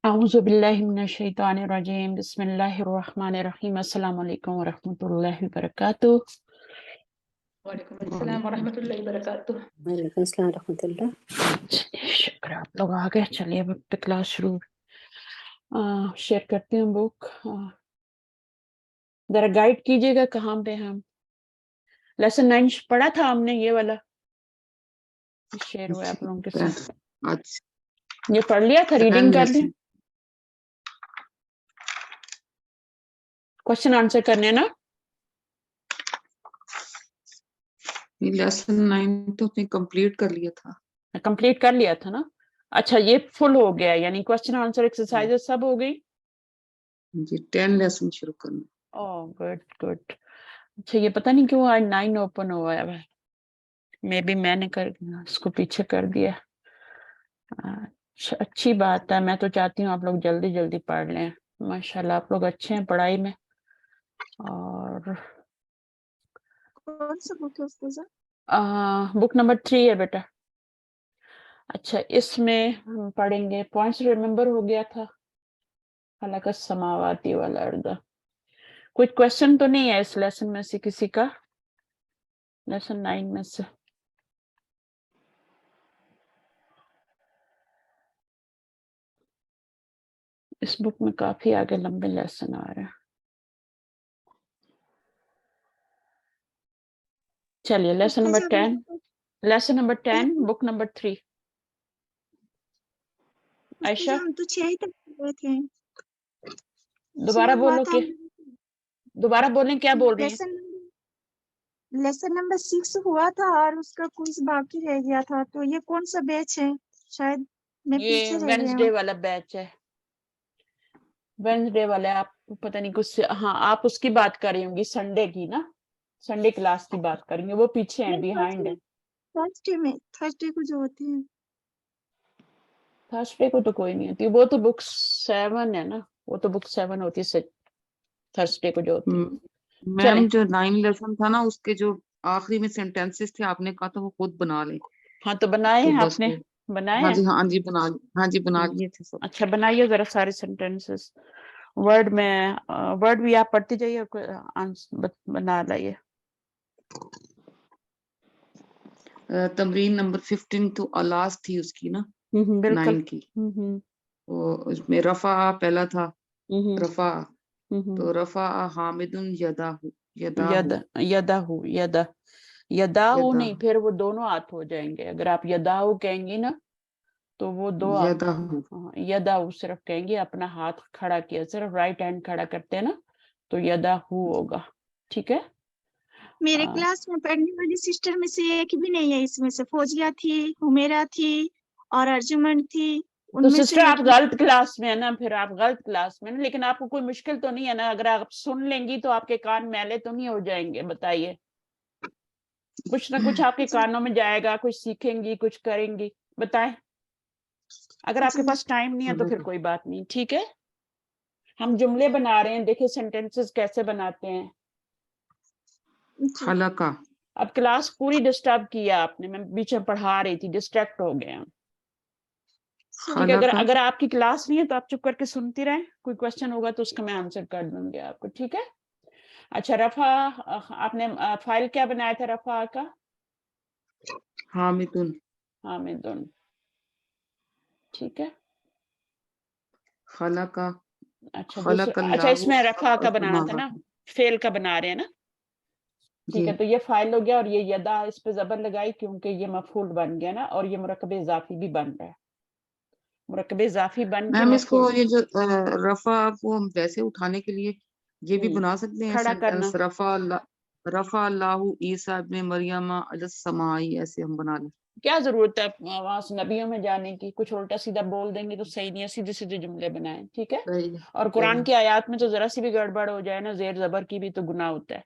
अऊज़ु बिल्लाहि मिनश शैतानिर रजीम बिस्मिल्लाहिर रहमानिर रहीम अस्सलामु अलैकुम व रहमतुल्लाहि व बरकातुहू। वालेकुम अस्सलाम व रहमतुल्लाहि व बरकातुहू। वालेकुम अस्सलाम रहमतुल्लाह। शुक्र आप लोग आ गए। चलिए अब पे क्लास शुरू शेयर करती हूँ बुक। जरा गाइड कीजिएगा कहाँ पे हम लेसन 9 पढ़ा था हमने, ये वाला शेयर हुआ आप लोगों के साथ। अच्छा ये पढ़ लिया था, रीडिंग कर ली, क्वेश्चन आंसर करने ना। लेसन 9 तो उसने कंप्लीट कर लिया था। कंप्लीट कर लिया था ना। अच्छा ये फुल हो गया, यानी क्वेश्चन आंसर एक्सरसाइजेस सब हो गई जी 10 लेसन शुरू करना। Oh good good. अच्छा ये पता नहीं क्यों आज 9 ओपन हुआ है, मे बी मैंने कर इसको पीछे कर दिया। अच्छी बात है, मैं तो चाहती हूँ आप लोग जल्दी जल्दी पढ़ लें। माशाल्लाह आप लोग अच्छे हैं पढ़ाई में। और कौन सा बुक है उसका? बुक नंबर 3 है बेटा। अच्छा इसमें हम पढ़ेंगे, पॉइंट्स रिमेम्बर हो गया था, हालांकि समावाती वाला अर्ध। कोई क्वेश्चन तो नहीं है इस लेसन में से किसी का, लेसन 9 में से? इस बुक में काफी आगे लंबे लेसन आ रहे हैं। चलिए lesson number 10, lesson number 10 book number 3। Ayesha हम तो 6 ही तक पढ़े थे। दोबारा बोलो कि दोबारा बोलें, क्या बोल रही हैं? लेसन नंबर 6 हुआ था और उसका क्विज बाकी रह गया था, तो ये कौन सा बैच है? शायद मैं ये पीछे रह गया वेंसडे हूँ। वाला बैच है, वेंसडे वाला। आप पता नहीं कुछ, हाँ आप उसकी बात कर रही होंगी, संडे की ना, संडे क्लास की बात करेंगे, वो पीछे है, बिहाइंड है। थर्सडे को जो होती है। थर्सडे को तो कोई नहीं होती, वो तो बुक 7 है ना, वो तो बुक 7 होती है थर्सडे को जो होती है। मैम जो 9 लेसन था ना, उसके जो आखिरी में सेंटेंसेस थे आपने कहा था वो खुद बना ले। हाँ तो बनाए तो हैं बस आपने, बनाए हाँ हैं? जी हाँ जी बना लिए थे सब। अच्छा बनाइए जरा सारे सेंटेंसेस वर्ड में, वर्ड भी आप पढ़ते जाइए, आंसर बना लाइए। तमरीन नंबर 15 तो लास्ट थी उसकी ना, बिल्कुल। 9 की। वो उसमें रफा पहला था, रफा तो रफा हामिदुन यदाहु यदाहु यदाहु यदाहु नहीं, यदाहु फिर वो दोनों हाथ हो जाएंगे। अगर आप यदाहु कहेंगी ना तो वो दो यदाहु यदाहु सिर्फ कहेंगे, अपना हाथ खड़ा किया, सिर्फ राइट हैंड खड़ा करते हैं ना, तो यदाहु होगा। ठीक है। मेरे क्लास में पढ़ने वाली सिस्टर में से एक भी नहीं है इसमें से। फौजिया थी, हुमेरा थी और अर्जुमन थी। तो उनमें सिस्टर से आप एक गलत क्लास में है ना, फिर आप गलत क्लास में ना, लेकिन आपको कोई मुश्किल तो नहीं है ना? अगर आप सुन लेंगी तो आपके कान मैले तो नहीं हो जाएंगे? बताइए, कुछ ना कुछ आपके कानों में जाएगा, कुछ सीखेंगी, कुछ करेंगी, बताएं। अगर आपके पास टाइम नहीं है तो फिर कोई बात नहीं, ठीक है। हम जुमले बना रहे हैं, देखिए सेंटेंसेस कैसे बनाते हैं। खलका। अब क्लास पूरी डिस्टर्ब किया आपने, मैं बीच में पढ़ा रही थी, डिस्ट्रैक्ट हो गए हम। ठीक है, खलका अगर आपकी क्लास नहीं है तो आप चुप करके सुनती रहें, कोई क्वेश्चन होगा तो उसका मैं आंसर कर दूंगी आपको, ठीक है। अच्छा रफा, आपने फाइल क्या बनाया था रफा का? हामिदुन हामिदुन, ठीक है। खलका अच्छा दूसरा, अच्छा खलकल्लाहु इसमें रफा का बनाना था ना, समावात। फेल का बना रहे हैं ना, ठीक जी है। तो ये फाइल हो गया, और ये यदा इस पे जबर लगाई क्योंकि ये मफूल बन गया ना, और ये मुरक्कब इजाफी भी बन रहा है, मुरक्कब इजाफी बन के मैम इसको मफूल ये जो रफा को हम वैसे उठाने के लिए ये भी बना सकते हैं खड़ा करना। सेंटेंस, रफा अल्लाहु ईसा इब्ने मरियम अलस समाई, ऐसे हम बना लें। क्या जरूरत है वहां से नबियों में जाने की? कुछ उल्टा सीधा बोल देंगे तो सही नहीं है, सीधे सीधे जुमले बनाएं, ठीक है। सही और कुरान सही की आयत में तो जरा सी भी गड़बड़ हो जाए ना, जेर जबर की भी तो गुनाह होता है,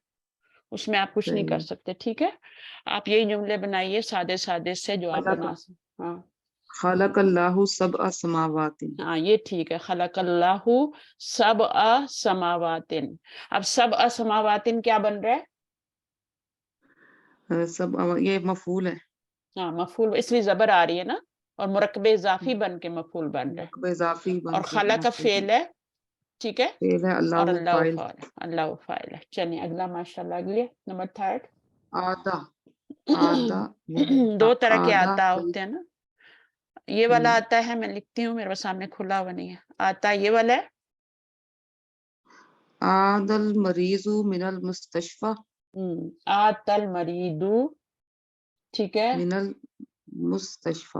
उसमें आप कुछ नहीं कर सही। सकते, ठीक है। आप यही जुमले बनाइए सादे सादे से जो आप बना सकते। हाँ खलकल्लाहु सबअ समावातिन। हाँ ये ठीक है, खलकल्लाहु सबअ समावातिन। अब सबअ समावातिन क्या बन रहा है? सब ये मफूल है। हाँ मफूल, इसलिए जबर आ रही है ना, اور مرکب اضافی بن کے مفعول بن رہا ہے اضافی بن اور کے خلا کا فعل ہے ٹھیک ہے فعل ہے اور اللہ فاعل اللہ فاعل ہے چلیے اگلا ماشاءاللہ اگلے نمبر 3 آدھا آدھا دو طرح کے آدھا آتا ہوتے ہیں نا یہ والا آتا ہے میں لکھتی ہوں میرے سامنے کھلا ہوا نہیں ہے آتا یہ والا ہے آدھا المریض من المستشفى آتا المریض ٹھیک ہے من المستشفى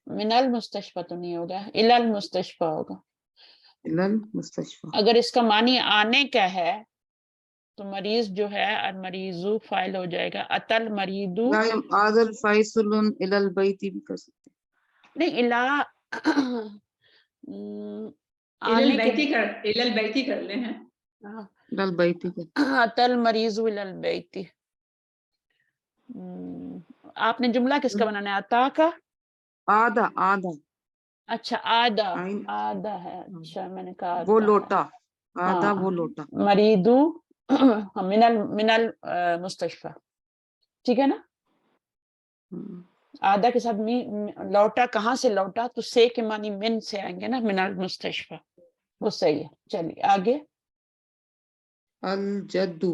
من المستشفى تو نہیں ہوگا الی المستشفى ہوگا الى المستشفى اگر اس کا معنی آنے کا ہے تو مریض جو ہے المریضو فائل ہو جائے گا اتل مریضو یا آدھا الفیصل الى البیت بھی کر سکتے نہیں الا آنے کے الى البیتی کر لیں ہیں الى البیت اتل مریض الی البیت آپ نے جملہ کس کا بنانا ہے عطا کا آدھا آدھا اچھا آدھا آدھا ہے اچھا میں نے کہا وہ عطا لوٹا آدھا وہ لوٹا مریدو من المستشفى ٹھیک ہے نا آدھا کے ساتھ لوٹا کہاں سے لوٹا تو سے کے معنی من سے آئیں گے نا من المستشفى وہ صحیح ہے چلیے آگے الجد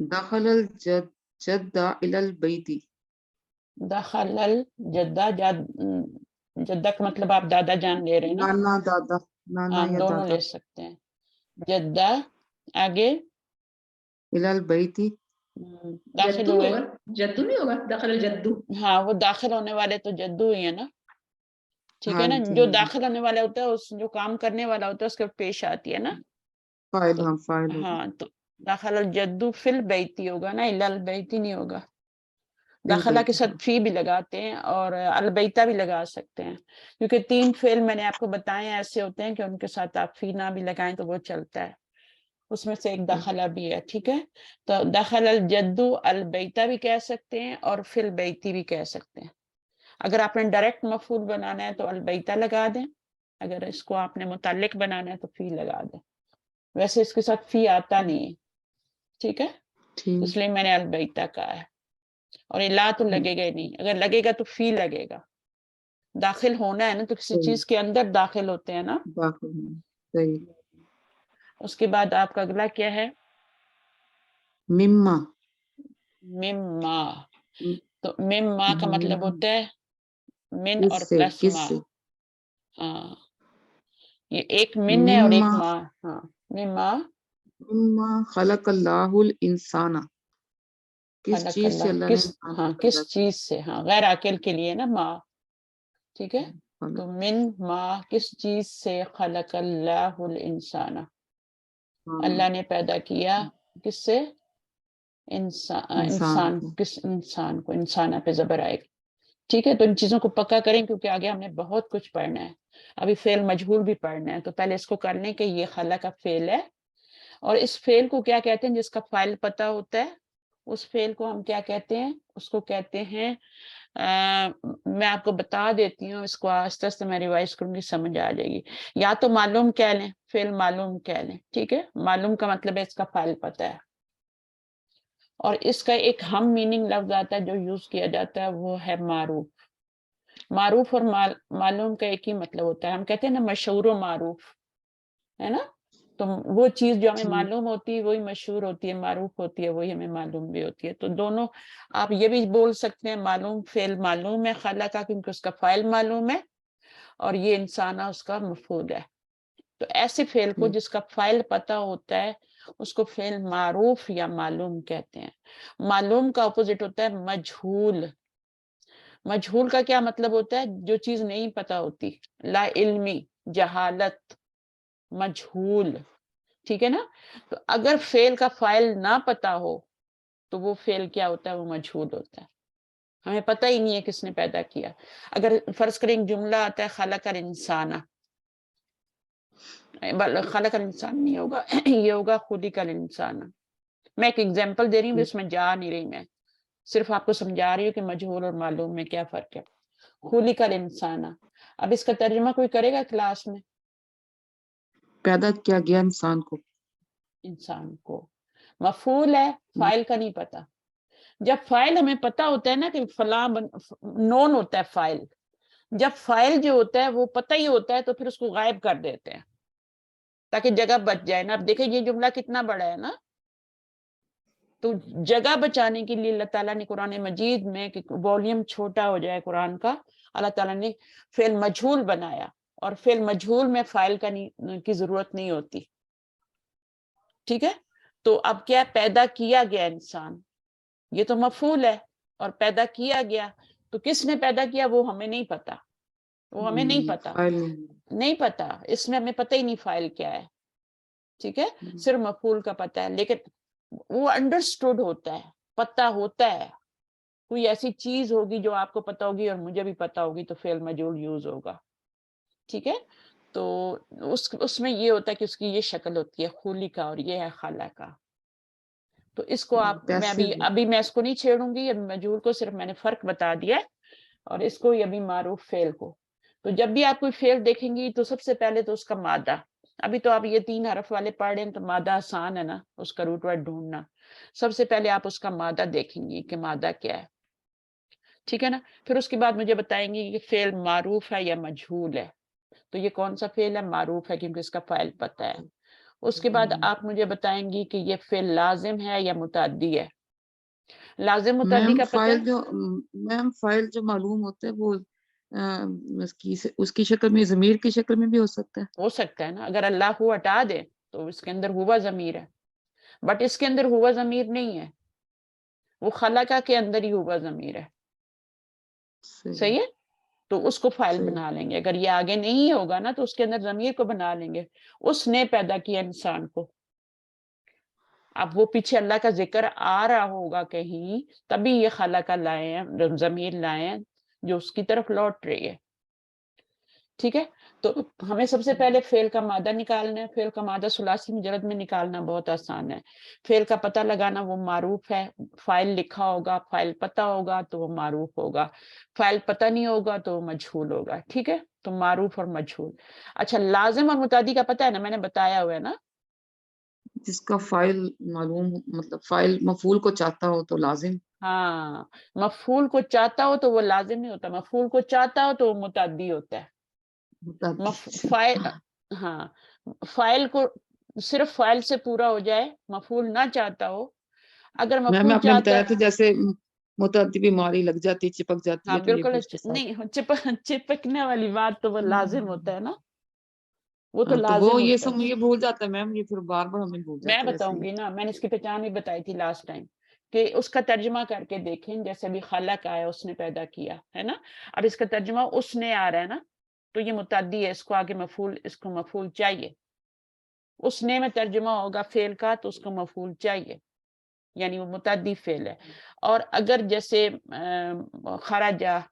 دخل الجد الى البیت دخل الجدہ جدہ کا مطلب آپ دادا جان لے رہے ہیں نا نانا دادا نانا یا دونوں دادا لے سکتے ہیں جدہ آگے الى البیت داخل جدو ہوئے ہوگا جدو نہیں ہوگا دخل الجدو ہاں وہ داخل ہونے والے تو جدو ہی ہے نا ٹھیک ہے نا ہاں جو جی داخل ہونے والا ہوتا ہے اس جو کام کرنے والا ہوتا ہے اس کے پیش آتی ہے نا فاعل ہاں فاعل ہوگا ہاں تو داخل الجدو فی البیتی ہوگا نا الی البیتی نہیں ہوگا داخلہ کے ساتھ فی بھی لگاتے ہیں اور البیتہ بھی لگا سکتے ہیں کیونکہ 3 فعل میں نے آپ کو بتائے ایسے ہوتے ہیں کہ ان کے ساتھ آپ فی نہ بھی لگائیں تو وہ چلتا ہے اس میں سے ایک داخلہ بھی ہے ٹھیک ہے تو دخل الجدو البیتہ بھی کہہ سکتے ہیں اور فی البیتی بھی کہہ سکتے ہیں اگر آپ نے ڈائریکٹ مفعول بنانا ہے تو البیتہ لگا دیں اگر اس کو آپ نے متعلق بنانا ہے تو فی لگا دیں ویسے اس کے ساتھ فی آتا نہیں ہے ٹھیک ہے اس لیے میں نے البیتہ کہا ہے اور الا تو لگے گا ہی نہیں اگر لگے گا تو فی لگے گا داخل ہونا ہے نا تو کسی چیز کے اندر داخل ہوتے ہیں نا داخل صحیح اس کے بعد آپ کا اگلا کیا ہے مما مما تو مما کا مطلب ہوتا ہے من اور پلس کس ما سے ہاں یہ ایک من ہے اور ایک ما ہاں مما مما خلق اللہ الانسان کس خلق چیز سے اللہ اللہ نے کس انسان ہاں کو کس پیدا چیز سے ہاں غیر عاقل کے لیے نا ما ٹھیک ہے کیا تو من ما کس چیز سے خلق اللہ الانسان اللہ نے پیدا کیا کس سے انسان کو کس انسان کو انسانہ پہ زبر آئے گا ٹھیک ہے تو ان چیزوں کو پکا کریں کیونکہ آگے ہم نے بہت کچھ پڑھنا ہے ابھی فعل مجہول بھی پڑھنا ہے تو پہلے اس کو کر لیں کہ یہ خلق کا فعل ہے اور اس فعل کو کیا کہتے ہیں جس کا فاعل پتہ ہوتا ہے اس فعل کو ہم کیا کہتے ہیں اس کو کہتے ہیں میں آپ کو بتا دیتی ہوں اس کو آہستہ آہستہ میں ریوائز کروں گی سمجھ آ جائے گی یا تو معلوم کہہ لیں فعل معلوم کہہ لیں ٹھیک ہے معلوم کا مطلب ہے اس کا فاعل پتہ ہے اور اس کا ایک ہم میننگ لفظ آتا ہے جو یوز کیا جاتا ہے وہ ہے معروف معروف اور معلوم کا ایک ہی مطلب ہوتا ہے ہم کہتے ہیں نا مشہور و معروف ہے نا تو وہ چیز جو ہمیں معلوم ہوتی ہے وہی مشہور ہوتی ہے معروف ہوتی ہے وہی ہمیں معلوم بھی ہوتی ہے تو دونوں آپ یہ بھی بول سکتے ہیں معلوم فعل معلوم ہے خلق کا کیونکہ اس کا فاعل معلوم ہے اور یہ انسانہ اس کا مفعول ہے تو ایسے فعل کو جس کا فاعل پتہ ہوتا ہے اس کو فعل معروف یا معلوم کہتے ہیں معلوم کا اپوزٹ ہوتا ہے مجہول مجہول کا کیا مطلب ہوتا ہے جو چیز نہیں پتہ ہوتی لا علمی جہالت مجہول ٹھیک ہے نا تو اگر فعل کا فاعل نہ پتہ ہو تو وہ فعل کیا ہوتا ہے وہ مجہول ہوتا ہے ہمیں پتہ ہی نہیں ہے کس نے پیدا کیا اگر فرض کریں جملہ آتا ہے خلق الانسان خلق الانسان نہیں ہوگا یہ ہوگا خلق الانسان میں ایک ایگزامپل دے رہی ہوں اس میں جا نہیں رہی میں صرف آپ کو سمجھا رہی ہوں کہ مجہول اور معلوم میں کیا فرق ہے خلق الانسان اب اس کا ترجمہ کوئی کرے گا کلاس میں پیدا کیا گیا انسان کو انسان کو مفعول ہے فاعل کا نہیں پتا जब फाइल हमें पता होता है ना कि फलां नोन होता है फाइल, जब फाइल जो होता है वो पता ही होता है तो फिर उसको गायब कर देते हैं ताकि जगह बच जाए ना। अब देखिए ये जुमला कितना बड़ा है ना, तो जगह बचाने के लिए अल्लाह ताला ने कुरान मजीद में कि वॉल्यूम छोटा हो जाए कुरान का, अल्लाह ताला ने फेल मजहूल बनाया, और फेल मजहूल में फाइल की जरूरत नहीं होती। ठीक है, तो अब क्या पैदा किया गया इंसान, ये तो मफूल है, और पैदा किया गया तो किसने पैदा किया वो हमें नहीं पता, वो हमें नहीं पता, फाइल नहीं पता, इसमें हमें पता ही नहीं फाइल क्या है। ठीक है, सिर्फ मफूल का पता है, लेकिन वो अंडरस्टूड होता है, पता होता है। कोई ऐसी चीज होगी जो आपको पता होगी और मुझे भी पता होगी तो फेल मजूल यूज होगा। ठीक है, तो उसमें ये होता है कि उसकी ये शक्ल होती है खूली का और ये है खाला का। तो इसको आप मैं अभी मैं इसको नहीं छेड़ूंगी, अभी मजूल को सिर्फ मैंने फर्क बता दिया है, और इसको ही अभी मारूफ फेल को। तो जब भी आप कोई फेल देखेंगी तो सबसे पहले तो उसका मादा, अभी तो आप ये 3 हरफ वाले पढ़ रहे हैं तो मादा आसान है ना, उसका रूट वर्ड ढूंढना। सबसे पहले आप उसका मादा देखेंगी कि मादा क्या है। ठीक है ना, फिर उसके बाद मुझे बताएंगी कि फेल मारूफ है या मजहूल है। तो ये कौन सा फेल है, मारूफ है क्योंकि इसका फाइल पता है। उसके बाद आप मुझे बताएंगी कि ये फेल लाजिम है या मुताद्दी है। लाजिम मुताद्दी का पता है? मैम फाइल जो मालूम होता है वो उसकी शक्ल में, ज़मीर की शक्ल में भी हो सकता है ना, अगर अल्लाह को हटा दे तो इसके अंदर हुआ ज़मीर है, बट इसके अंदर हुआ ज़मीर नहीं है, वो खलका के अंदर ही हुआ ज़मीर है। सही है, तो उसको फाइल बना लेंगे। अगर ये आगे नहीं होगा ना तो उसके अंदर ज़मीर को बना लेंगे, उसने पैदा किया इंसान को। अब वो पीछे अल्लाह का जिक्र आ रहा होगा कहीं, तभी ये खलका लाए हैं, ज़मीर लाए हैं जो उसकी तरफ लौट रही है। ठीक है, तो हमें सबसे पहले फेल का मादा निकालना है। फेल का मादा सुलासी मुजरद में निकालना बहुत आसान है। फेल का पता लगाना, वो मारूफ है, फाइल लिखा होगा, फाइल पता होगा तो वो मारूफ होगा, फाइल पता नहीं होगा तो वो मजहूल होगा। ठीक है, तो मारूफ और मजहूल। अच्छा, लाजिम और मुतादी का पता है ना, मैंने बताया हुआ है ना। जिसका फाइल मालूम, मतलब फाइल मफूल को चाहता हो तो लाजिम। हाँ, मफूल को चाहता हो तो वो लाजिम नहीं होता, मफूल को चाहता हो तो वो मुतादी होता है। फाइल, हाँ, फाइल को सिर्फ फाइल से पूरा हो जाए, मफूल ना चाहता हो। अगर मैं मफूल आपने चाहता, बताया था जैसे मुतअद्दी बीमारी लग जाती, चिपक जाती है, हाँ तो ये भी बिल्कुल उसके साथ। नहीं, चिपकने वाली बात तो वो लाजिम होता है ना, वो तो तो वो लाजिम ये होता है। सब ये भूल जाता है मैम, ये फिर बार बार हमें भूल मैं जाता है ऐसे ही। बताऊंगी ना, मैंने इसकी पहचान भी बताई थी लास्ट टाइम, कि उसका तर्जमा करके देखें। जैसे अभी खलक आया, उसने पैदा किया है ना, अब इसका तर्जमा उसने आ रहा है ना, तो ये मुताद्दी है, इसको आगे मफूल, इसको मफूल चाहिए। उसने में तर्जुमा होगा फेल का तो उसको मफूल चाहिए, यानी वो मुताद्दी फेल है। और अगर जैसे खराजा,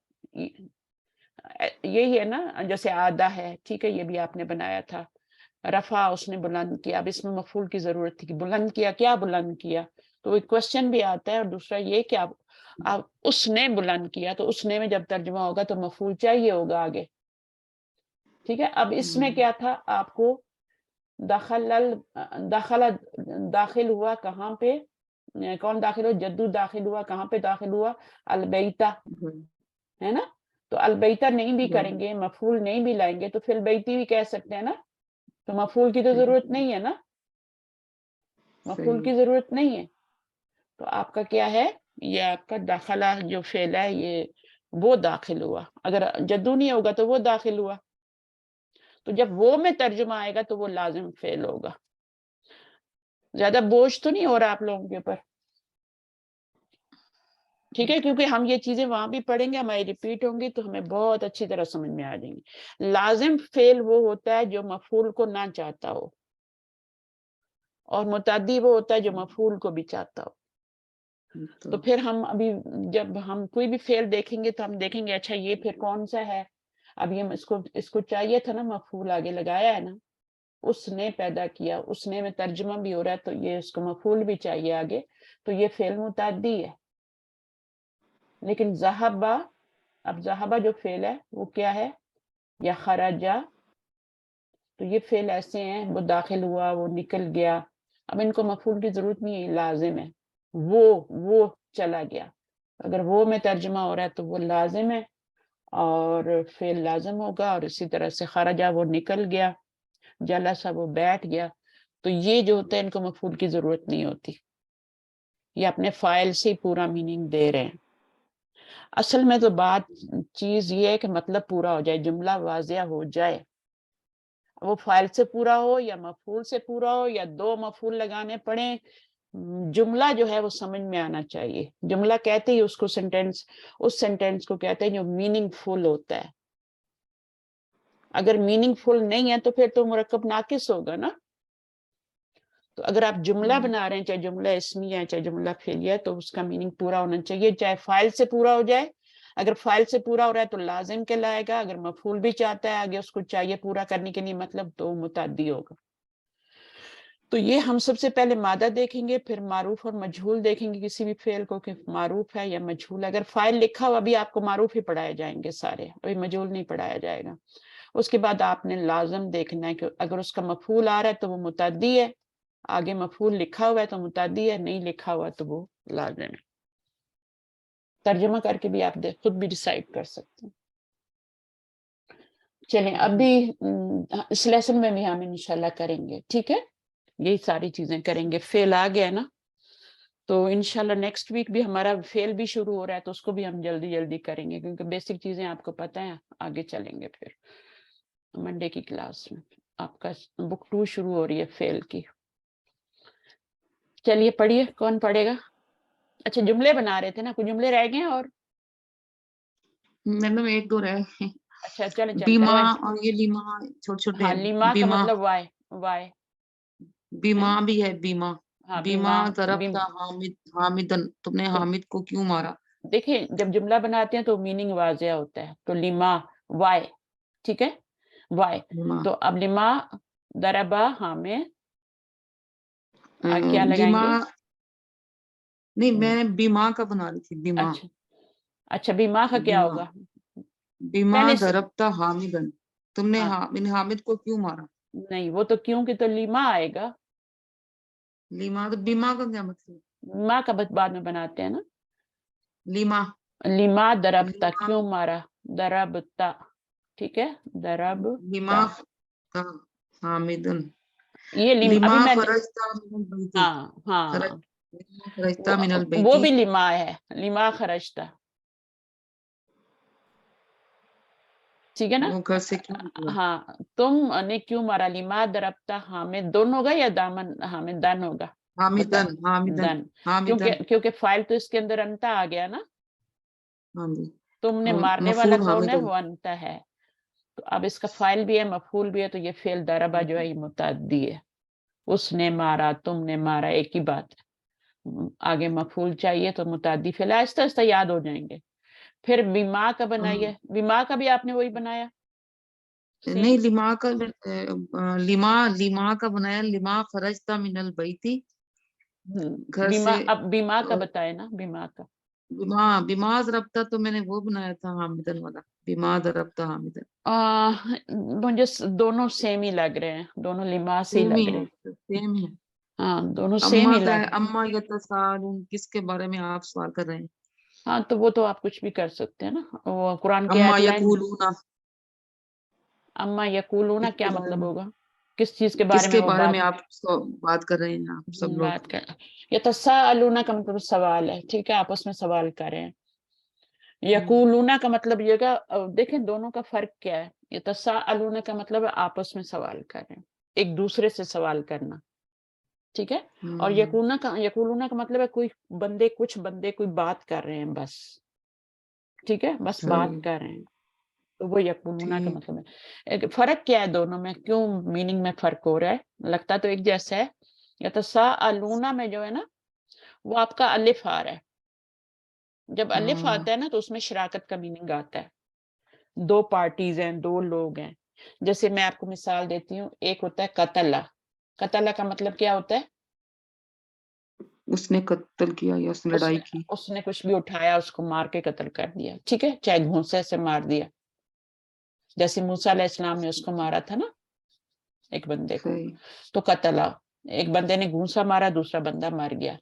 यही है ना, जैसे आदा है, ठीक है, ये भी आपने बनाया था। रफा, उसने बुलंद किया, अब इसमें मफूल की जरूरत थी कि बुलंद किया, क्या बुलंद किया, तो एक क्वेश्चन भी आता है। और दूसरा ये कि आप उसने बुलंद किया, तो उसने में जब तर्जुमा होगा तो मफूल चाहिए होगा आगे। ठीक है, अब इसमें क्या था, आपको दाखिल दाखिल हुआ कहाँ पे, कौन दाखिल हुआ, जद्दू दाखिल हुआ, कहाँ पे दाखिल हुआ, अलबैता, है ना। तो अलबैता नहीं भी करेंगे, मफूल नहीं भी लाएंगे तो फिर बैती भी कह सकते हैं ना, तो मफूल की तो जरूरत नहीं है ना, मफूल की जरूरत नहीं है। तो आपका क्या है, ये आपका दाखला जो फेल है, ये वो दाखिल हुआ। अगर जद्दू नहीं होगा तो वो दाखिल हुआ, तो जब वो में तर्जुमा आएगा तो वो लाजिम फेल होगा। ज्यादा बोझ तो नहीं हो रहा आप लोगों के ऊपर? ठीक है, क्योंकि हम ये चीजें वहां भी पढ़ेंगे, हमारी रिपीट होंगी तो हमें बहुत अच्छी तरह समझ में आ जाएंगी। लाजिम फेल वो होता है जो मफूल को ना चाहता हो, और मुताद्दी वो होता है जो मफूल को भी चाहता हो। तो फिर हम अभी जब हम कोई भी फेल देखेंगे तो हम देखेंगे अच्छा ये फिर कौन सा है। अब ये इसको चाहिए था ना, मफूल आगे लगाया है ना, उसने पैदा किया, उसने में तर्जुमा भी हो रहा है तो ये उसको मफूल भी चाहिए आगे, तो ये फेल मुताद्दी है। लेकिन ज़हबा, अब ज़हबा जो फेल है वो क्या है, या खराजा, तो ये फेल ऐसे हैं, वो दाखिल हुआ, वो निकल गया, अब इनको मफूल की जरूरत नहीं है, लाजिम है। वो चला गया। अगर वो में तर्जुमा हो रहा है तो वो लाजिम है और फेल लाजिम होगा। और इसी तरह से खरजा वो निकल गया, जलसा वो बैठ गया, तो ये जो होता है इनको मफूल की जरूरत नहीं होती, ये अपने फाइल से पूरा मीनिंग दे रहे हैं। असल में तो बात चीज ये है कि मतलब पूरा हो जाए, जुमला वाजिया हो जाए, वो फाइल से पूरा हो या मफूल से पूरा हो या दो मफूल लगाने पड़े, जुमला जो है वो समझ में आना चाहिए। जुमला कहते ही उसको सेंटेंस, उस सेंटेंस को कहते हैं जो मीनिंगफुल होता है। अगर मीनिंगफुल नहीं है तो फिर तो मुरक्कब नाकिस होगा ना। तो अगर आप जुमला बना रहे हैं, चाहे जुमला इस्मिया है चाहे जुमला फेलिया है, तो उसका मीनिंग पूरा होना चाहिए, चाहे फाइल से पूरा हो जाए। अगर फाइल से पूरा हो रहा है तो लाजिम कहलाएगा, अगर मफूल भी चाहता है आगे उसको चाहिए पूरा करने के लिए मतलब, तो मुताद्दी होगा। तो ये हम सबसे पहले मादा देखेंगे, फिर मारूफ और मजहूल देखेंगे किसी भी फेल को कि मारूफ है या मजहूल। अगर फाइल लिखा हुआ अभी आपको मारूफ ही पढ़ाए जाएंगे सारे, अभी मजहूल नहीं पढ़ाया जाएगा। उसके बाद आपने लाजम देखना है कि अगर उसका मफूल आ रहा है तो वो मुताद्दी है, आगे मफूल लिखा हुआ है तो मुताद्दी है, नहीं लिखा हुआ तो वो लाजिम है। तर्जुमा करके भी आप खुद भी डिसाइड कर सकते हैं। चलें अभी इस लेसन में भी हम इंशाल्लाह करेंगे, ठीक है, यही सारी चीजें करेंगे। फेल आ गया ना, तो इंशाल्लाह नेक्स्ट वीक भी हमारा फेल भी शुरू हो रहा है, तो उसको भी हम जल्दी जल्दी करेंगे, क्योंकि बेसिक चीजें आपको पता है। आगे चलेंगे फिर मंडे की क्लास में, आपका बुक 2 शुरू हो रही है फेल की। चलिए पढ़िए, कौन पढ़ेगा? अच्छा जुमले बना रहे थे ना, कुछ जुमले रह गए और? मैडम एक दो रहे हैं। अच्छा चले चलते बीमा हैं। और ये लिमा छोटे छोटे हाँ लिमा का बीमा, मतलब वाई, वाई बीमा भी है बीमा। हाँ बीमा बीमा। ज़रबता हामिद हामिदन, तुमने तो हामिद को क्यों मारा? देखिए जब जुमला बनाते हैं तो मीनिंग वाजिया होता है, तो लिमा वाई, ठीक है, वाई। लिमा तो अब लिमा दरबा हामिद, क्या लिमा लगाएंगे? नहीं, मैं बीमा का बना रही थी, बीमा अच्छा अच्छा, बीमा का क्या बीमा होगा? बीमा पहले से ज़रबता हामिदन, तुमने हाँ, हामिद को क्यों मारा? नहीं वो तो क्योंकि तो लिमा आएगा। लिमा तो बीमा का क्या मतलब? माँ का बाद में बनाते हैं ना। लिमा लिमा दरबता, लिमा क्यों मारा? दरबता, ठीक है, लिमा दरबता। का हामिदन, ये लिमा अभी मैंने, खरजता मिनल बैती, हाँ खरज हाँ, लिमा खरजता मिनल वो बैती, भी लिमा है, लिमा खरजता, ठीक है ना। वो घर से क्यों निकला? हाँ तुमने क्यों मारा? लिमा दरबता हामिद, दोनों होगा या दामन हामिद दन होगा? बता, हामिदन हामिदन दन, क्योंकि हामिदन, क्योंकि फाइल तो इसके अंदर अंता आ गया ना, हाँ जी, तुमने मारने वाला मफूल कौन है? हामिदन। वो अंता है। तो अब इसका फाइल भी है मफूल भी है, तो ये फेल दरबा जो है ये मुताद्दी है। उसने मारा, तुमने मारा, एक ही बात है। आगे मफूल चाहिए तो मुताद्दी फेल, आहिस्ता आहिस्ता याद हो जाएंगे। फिर बीमा का बनाइए, बीमा का भी आपने वही बनाया नहीं, सेम। लिमा का लिमा लिमा का बनाया, लिमा खरजता मिनल बैती, घर बीमा, से। अब बीमा का और बताए ना, बीमा का। बिमा बिमाज रब्ता तो मैंने वो बनाया था हामिदन वाला, बिमाज रब्ता हामिदन। मुझे दोनों सेम ही लग रहे हैं, दोनों लिमास ही सेम ही लग रहे है, हैं। सेम ही है। हाँ दोनों सेम अम्मा ही का लग है, रहे हैं। अम्मा यतसालून, किसके बारे में आप सवाल कर रहे हैं? हाँ तो वो तो आप कुछ भी कर सकते हैं ना, वो कुरान की अम्मा आयत लाइन। यकूलूना, अम्मा यकूलूना किसके क्या बारे मतलब में? होगा? किस चीज के बारे में किसके वो बारे में बात, आप बात कर रहे हैं, आप सब लोग? बात कर? ये तसाअलूना का मतलब सवाल है, ठीक है, आपस में सवाल करें। यकूलूना का मतलब ये का, देखें दोनों का फर्क क्या है। ये तसाअलूना का मतलब है आपस में सवाल करें, एक दूसरे से सवाल करना, ठीक है। और यकूलूना का मतलब है कोई बंदे, कुछ बंदे कोई बात कर रहे हैं बस, ठीक है, बस बात सही, कर रहे हैं, तो वो यकूलूना का ठीक। मतलब है। एक फर्क क्या है दोनों में, क्यों मीनिंग में फर्क हो रहा है? लगता तो एक जैसा है। यतसाअलूना में जो है ना, वो आपका अलिफ आ रहा है। जब अलिफ आता है ना तो उसमें शराकत का मीनिंग आता है। दो पार्टीज हैं, दो लोग हैं। जैसे मैं आपको मिसाल देती हूँ, एक होता है कतला। कतला का मतलब क्या होता है? उसने कत्ल किया या उसने लड़ाई उसने की। उसने कुछ भी उठाया, उसको मार के कत्ल कर दिया, ठीक है, चाहे घूंसे से मार दिया, जैसे मूसा अलैहिस्सलाम ने उसको मारा था ना, एक बंदे को, सही, तो कतला। एक बंदे ने घूंसा मारा, दूसरा बंदा मर गया,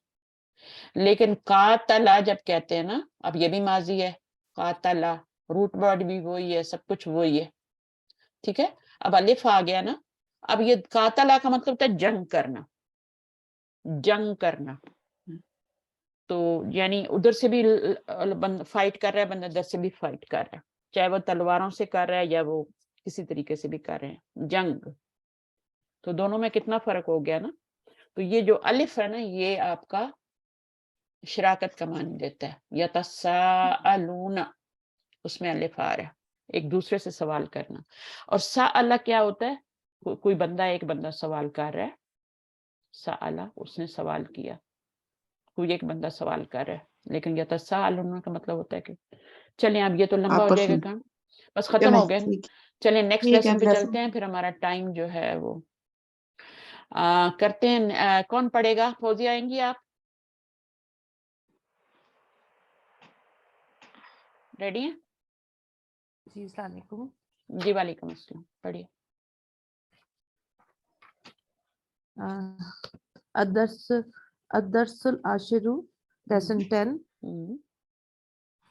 लेकिन कातला जब कहते हैं ना, अब ये भी माजी है, कातला रूट वर्ड भी वही है, सब कुछ वही है, ठीक है। अब अलिफ आ गया ना, अब ये कातला का मतलब होता है जंग करना, जंग करना। तो यानी उधर से भी फाइट कर रहा है बंदा, इधर से भी फाइट कर रहा है, चाहे वो तलवारों से कर रहा है या वो किसी तरीके से भी कर रहे हैं, जंग। तो दोनों में कितना फर्क हो गया ना। तो ये जो अलिफ है ना, ये आपका शराकत का मानी देता है, यतसाअलूना, उसमें अलिफ आ रहा है, एक दूसरे से सवाल करना। और साअला क्या होता है, कोई बंदा, एक बंदा सवाल कर रहा है, साअला उसने सवाल किया, कोई एक बंदा सवाल कर रहा है, लेकिन यतसाअलूना का मतलब होता है कि चलिए अब ये तो लंबा हो आपस जाएगा में। काम, बस ठीक है खत्म मैं हो गया। ठीक चलिए नेक्स्ट ठीक है लेसन पे जैसे चलते हैं, फिर हमारा टाइम जो है वो करते हैं। कौन पढ़ेगा? फौजी आएंगी आप? रेडी हैं? जी अस्सलाम वालेकुम। जी वालेकुम अस्सलाम, पढ़िए। अदर्सुल आशिरु लेसन 10। हम्म,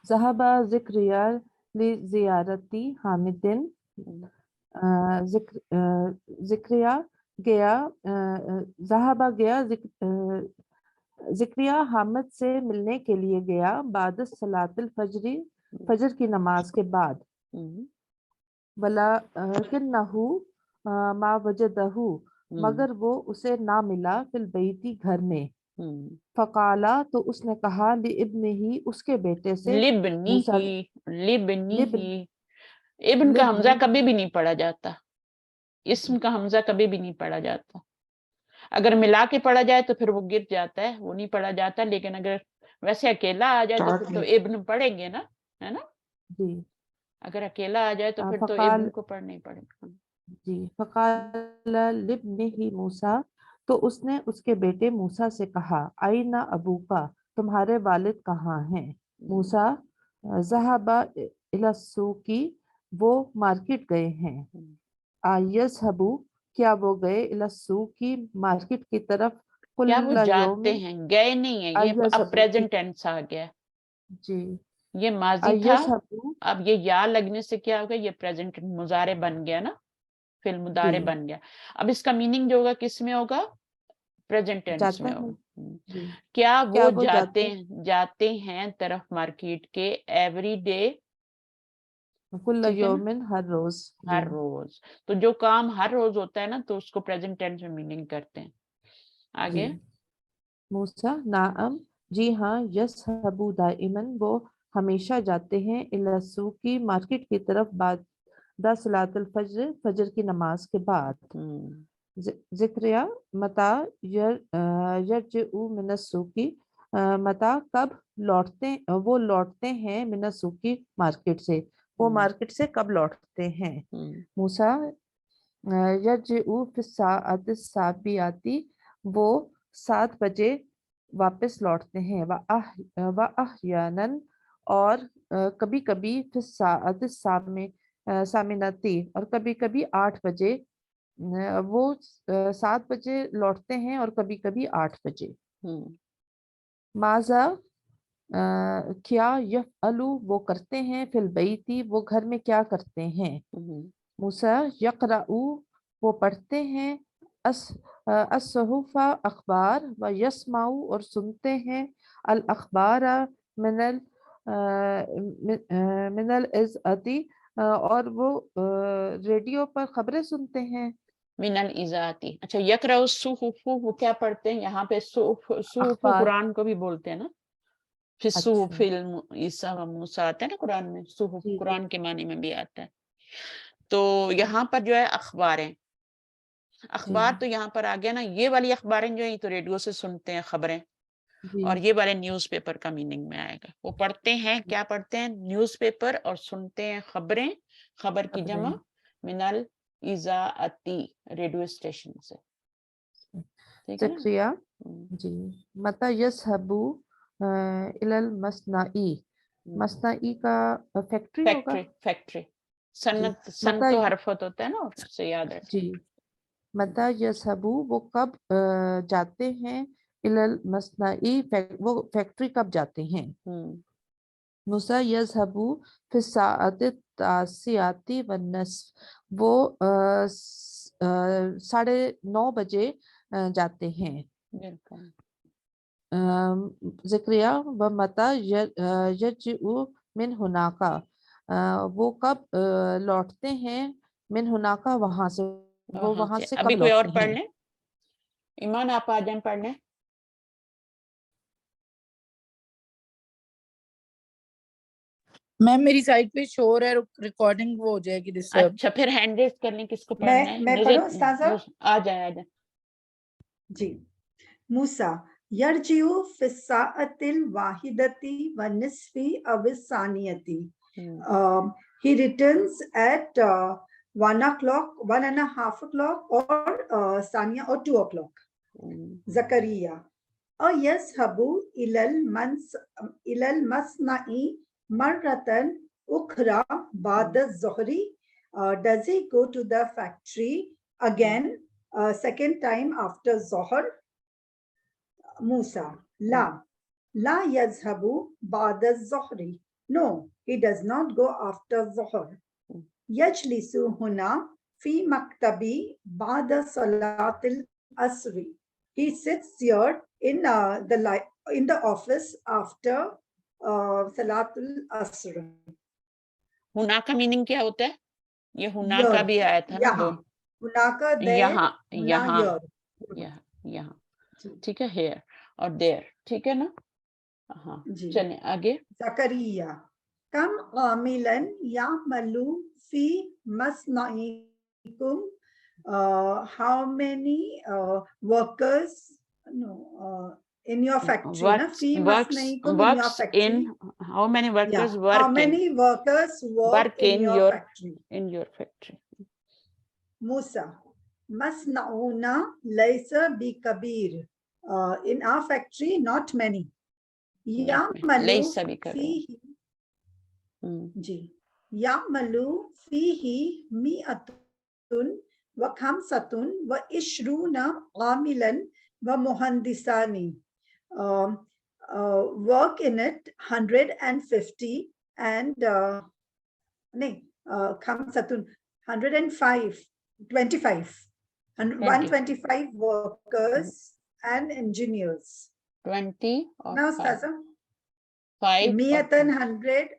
ज़हबा ज़िक्रिया लि ज़ियारती हामिदिन। हम्म, ज़िक्रिया गया, ज़हबा गया, ज़िक्रिया हामिद से मिलने के लिए गया बाद सलातुल फजरी, फजर की नमाज के बाद। हम्म, वला किन्नहु मा वजदहु, मगर वो उसे ना मिला फिल बैती, घर में। हम्म। फकाला, तो उसने कहा लि इब्न ही, उसके बेटे से, लिबनी मूसा, ही, लिबनी लिब ही। इब्न का हमजा लिबनी, कभी भी नहीं पढ़ा जाता, इस्म का हमजा कभी भी नहीं पढ़ा जाता। अगर मिला के पढ़ा जाए तो फिर वो गिर जाता है, वो नहीं पढ़ा जाता। लेकिन अगर वैसे अकेला आ जाए तो स्टार्ट फिर तो में इब्न पढ़ेंगे ना, है ना। जी। अगर अकेला आ जाए तो फिर तो इब्न फकाल, को पढ़ना ही पड़ेगा। जी, फकाल लिब्नि ही मूसा, तो उसने उसके बेटे मूसा से कहा, आईना अबूका, तुम्हारे वालिद कहाँ हैं। मूसा, ज़हबा इला सूकी, वो मार्केट गए हैं। आयस हबू, क्या वो गए, इला सूकी, मार्केट की तरफ। क्या वो कुल्ला जाते यौमिन, हैं, गए नहीं है, ये आयस अब हबू, प्रेजेंट टेंस आ गया। जी, ये माजी था, आयस हबू, अब ये या लगने से क्या हो गया, ये प्रेजेंट मुजारे बन गया ना, फिल जी, मुदारे बन गया। अब इसका मीनिंग जो होगा किस में होगा, प्रेजेंट टेंस जाता में है, होगा। जी, क्या क्या वो वो जाते जाते, जाते हैं तरफ मार्केट के, एवरी डे, कुल्ला ठीक है ना, यौमिन, हर रोज, जी। हर रोज। तो जो काम हर रोज होता है ना, तो उसको प्रेजेंट टेंस में मीनिंग करते हैं। जी। आगे। मूसा, नाअम, जी हाँ, यसहबु दाइमन, वो हमेशा जाते हैं, इला सूकी, मार्केट की तरफ, बाद दा सलातुल फज्र, फजर की नमाज के बाद। हम्म, जिक्रिया, मता यरजउ मिनस सूकी, मता कब लौटते, वो लौटते हैं, मिनस सूकी, मार्केट से, वो हम्म, मार्केट से कब लौटते हैं। हम्म, मूसा, यरजउ फिस्साअत साबियाती, वो 7 बजे वापस लौटते हैं। व अहयानन, और कभी कभी फिस्साअत सामिनती, और कभी कभी 8 बजे, वो 7 बजे लौटते हैं और कभी कभी 8 बजे। हम्म, माजा, क्या, यफ़अलु, वो करते हैं, फिल बैती, वो घर में क्या करते हैं। हम्म, मूसा, यक़रउ, वो पढ़ते हैं, अस असहुफ़ा, अखबार, व यस्माउ, और सुनते हैं, अल अखबारा, मिनल मिनल इज़अती, और वो रेडियो पर खबरें सुनते हैं। मिनल इजाती। अच्छा, यकरा सुहुफु, वो क्या पढ़ते हैं यहाँ पे, सुहुफु अखबार, कुरान को भी बोलते हैं ना। फिर अच्छा, सुहुफिल ईसा व मूसा आता है ना कुरान में, सुहुफ जी, कुरान के मानी में भी आता है। तो यहाँ पर जो है अखबारें, जी, अखबार तो यहाँ पर आ गया ना, ये वाली अखबारें जो है तो रेडियो से सुनते हैं खबरें, जी, और ये वाले न्यूज़पेपर का मीनिंग में आएगा। वो पढ़ते हैं, क्या पढ़ते हैं, न्यूज़पेपर, और सुनते हैं खबरें, खबर की जमा खबरें, मिनल इजाअती, रेडियो स्टेशन से, ठीक है ना। ज़करिया, जी, मता यस्हबु इलल मसनाई, मसनाई का फैक्ट्री होगा। फैक्ट्री, फैक्ट्री, जी, सन्नत, सन मता, तो हरफत होता है ना, उससे याद है। जी, मता यस्हबु, वो कब जाते हैं, इलल मसनाई, वो फैक्ट्री कब जाते हैं। मूसा यज़हबु फिस्साअति तासियाती वन्नस्फ, वो 9:30 बजे जाते हैं। बिल्कुल। ज़करिया व मता यरजिउ मिन हुनाका, वो कब लौटते हैं, मिन हुनाका, वहां से, वो वहां से कब अभी कोई और लौटते पढ़ हैं। ले। ईमान आप आ जाए पढ़ने। मैम मेरी साइड पे शोर है, रिकॉर्डिंग वो हो जाएगी डिस्टर्ब। अच्छा, फिर हैंड रेज कर लें, किसको पढ़ना है। मैं पढ़ूं उस्ताज़ा? आ जाए। जी। मूसा यरजिउ फिस्साअतिल वाहिदती व निस्फी अविसानियती, he returns at 1 o'clock, 1.5 o'clock, or Sania, or 2 o'clock. Zakaria yazhabu ilal masna'i marratan ukhra ba'da zuhri, does he go to the factory again second time after Zohar? Musa la yazhabu ba'da zuhri, no, he does not go after Zohar. Yajlisu huna fi maktabi ba'da salatil asri, he sits here in the office after salatul asr. हुना का meaning क्या होता है? ये हुना का भी आया था ना, दो हुना का यहाँ, ठीक है, here और there, ठीक है ना। हाँ, चलें आगे। ज़करिया कम आमिलन यामलू फी मसनाइकुम, how many workers in your factory, na? Fi masnaikum, in your factory. How many workers work how many workers work in your factory? In your factory. Musa masnauna laysa bi kabir, in our factory not many. Ya'malu fihi, ji, ya'malu fihi mi'atun wa khamsatun wa ishruna amilan wa muhandisani, work in it 150 and khamsatun 105, 25 and 125 workers and engineers. 20 or now 5 mi'atan 100,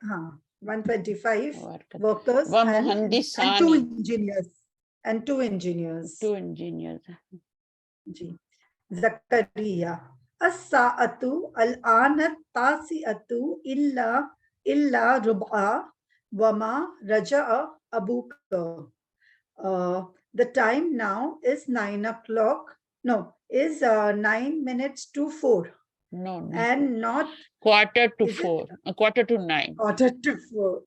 125 workers and 2 engineers. And 2 engineers. 2 engineers. Ji. Zakaria as-sa'atu al-ana tasi'atu illa rub'a wa ma raja'a abuka, the time now is 9 o'clock, no, is 9 minutes to 4. No, and not quarter to 4, quarter to 9. Quarter to 4.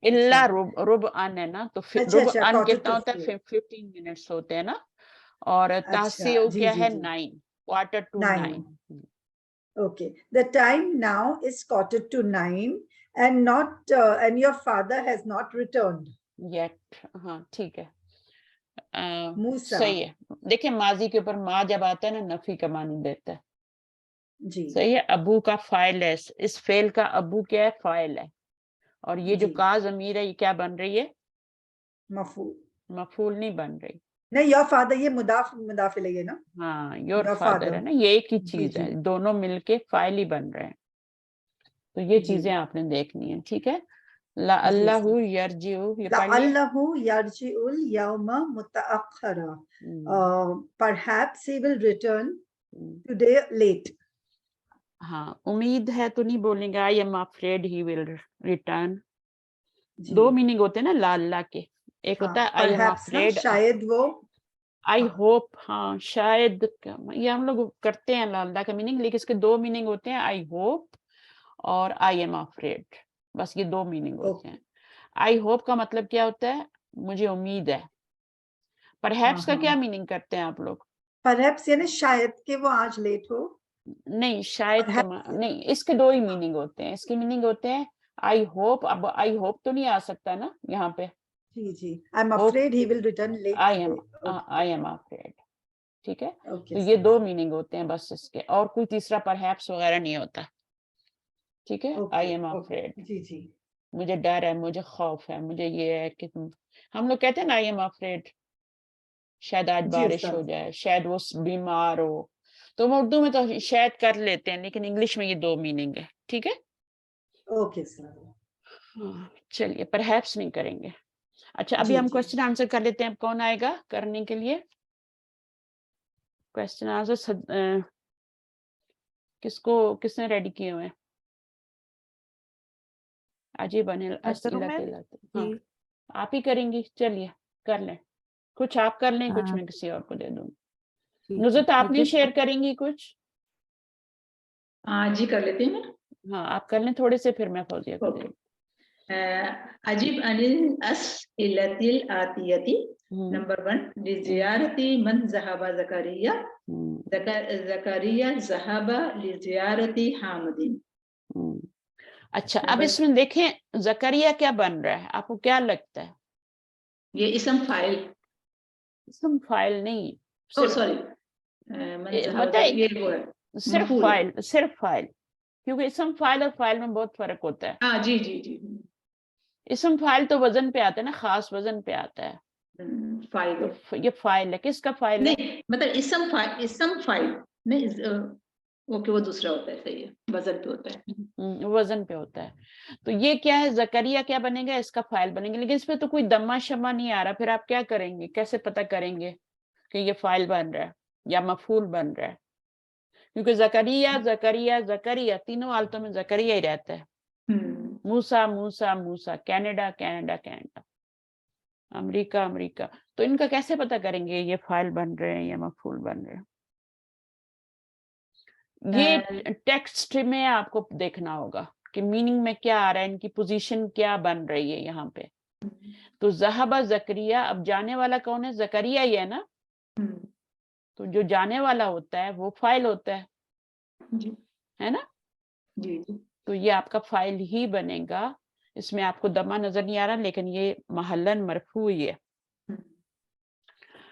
इल्ला रुब आन है ना, तो रुब आन कितना होता है? 15 minutes होते हैं ना, और तासीउ क्या है? 9, quarter to 9. Okay, the time now is quarter to 9 and not and your father has not returned yet. हाँ, ठीक है, सही है। देखिए माजी के ऊपर मा जब आता है ना, नफी का मानी देता है जी। सही है। अबू का फाइल है, इस फेल का अबू क्या है? फाइल है, और ये जो का ज़मीर है ये क्या बन रही है? मफूल नहीं बन रही। नहीं, योर फादर, ये मुदाफ इलैहि ना। हाँ, योर फादर है ना, ये एक ही चीज है, दोनों मिलके फाइल ही बन रहे हैं। तो ये चीजें आपने देखनी है, ठीक है। ला अल्लाहु यरजिउ, ये पढ़िए। अल्लाहु यरजिउल यौमा मुतअख्खरा, perhaps he will return today late. हाँ, उम्मीद है तो नहीं बोलेंगे, आई am afraid he will return. दो मीनिंग होते हैं ना ला अल्लाह के, एक होता है आई एम अफ्रेड, शायद वो, आई होप, हाँ शायद, ये हम लोग करते हैं ला अल्लाह का मीनिंग, लेकिन इसके दो मीनिंग होते हैं, आई होप और आई एम अफ्रेड, बस ये दो मीनिंग होते हैं। आई होप का मतलब क्या होता है? मुझे उम्मीद है। परहैप्स का क्या मीनिंग करते हैं आप लोग? परहैप्स यानी शायद कि वो आज लेट हो। नहीं, शायद नहीं, इसके दो ही मीनिंग होते हैं। इसके मीनिंग होते हैं आई होप, अब आई होप तो नहीं आ सकता ना यहाँ पे। जी जी, I am afraid he will return late. I am afraid, ٹھیک ہے. Okay, تو یہ sir. 2 میننگ ہوتے ہیں بس اس کے, اور کوئی تیسرا پرہیپس وغیرہ نہیں ہوتا. ٹھیک ہے. Okay, I am okay. Afraid, جی جی. مجھے ڈر ہے, مجھے خوف ہے, مجھے یہ ہے کہ ہم لوگ کہتے ہیں نا آئی ایم افریڈ, شاید آج جی بارش ہو استاد. جائے, شاید وہ بیمار ہو, تو ہم اردو میں تو شاید کر لیتے ہیں, لیکن انگلش میں یہ 2 میننگ ہے. ٹھیک ہے. Okay, sir. چلیے پرہیپس نہیں کریں گے. اچھا ابھی جی ہم جی. کوشچن آنسر کر لیتے ہیں. اب کون آئے گا کرنے کے لیے کوشچن آنسر؟ کس نے ریڈی کیے ہوئے ہیں؟ عجیب انل کروں میں؟ ہاں آپ ہی کریں گی. چلیے کر لیں, کچھ آپ کر لیں, کچھ میں کسی اور کو دے دوں. نظرت آپ نہیں شیئر کریں گی کچھ؟ ہاں جی کر لیتے ہیں. ہاں آپ کر لیں تھوڑے سے, پھر میں فوزیہ کو دے دوں. عجیب انل اسئلۃ الآتیۃ. نمبر 1 لزیارتی من ذهب زکریا. زکریا ذهب لزیارتی حامد. اچھا اب اس میں دیکھیں زکریا کیا بن رہا ہے, آپ کو کیا لگتا ہے؟ یہ اسم فاعل. اسم فاعل نہیں, سوری صرف فاعل, صرف فاعل, کیونکہ اسم فاعل اور فاعل میں بہت فرق ہوتا ہے. ہاں جی جی جی. اسم فاعل تو وزن پہ آتا ہے نا, خاص وزن پہ آتا ہے. فاعل یہ فاعل ہے, کس کا فاعل ہے؟ نہیں مطلب اسم فاعل نہیں, اوکے وہ دوسرا ہوتا ہے. صحیح ہے, وزن پہ ہوتا ہے. وزن پہ ہوتا ہے. تو یہ کیا ہے, زکریا کیا بنے گا, اس کا فاعل بنے گا. لیکن اس پہ تو کوئی دمہ شمہ نہیں آ رہا, پھر آپ کیا کریں گے, کیسے پتہ کریں گے کہ یہ فاعل بن رہا ہے یا مفعول بن رہا ہے؟ کیونکہ زکریا زکریا زکریا تینوں حالتوں میں زکریا ہی رہتا ہے. موسیٰ موسیٰ موسیٰ, کینیڈا کینیڈا کینیڈا, امریکہ امریکہ. تو ان کا کیسے پتہ کریں گے یہ فاعل بن رہے ہیں یا مفعول بن رہے ہیں؟ یہ ٹیکسٹ میں آپ کو دیکھنا ہوگا کہ میننگ میں کیا آ رہا ہے, ان کی پوزیشن کیا بن رہی ہے یہاں پہ. تو ذہب زکریا, اب جانے والا کون ہے؟ زکریا ہی ہے نا. تو جو جانے والا ہوتا ہے وہ فاعل ہوتا ہے نا. جی جی. تو یہ آپ کا فاعل ہی بنے گا. اس میں آپ کو دمہ نظر نہیں آ رہا, لیکن یہ محلن مرفوع ہی ہے.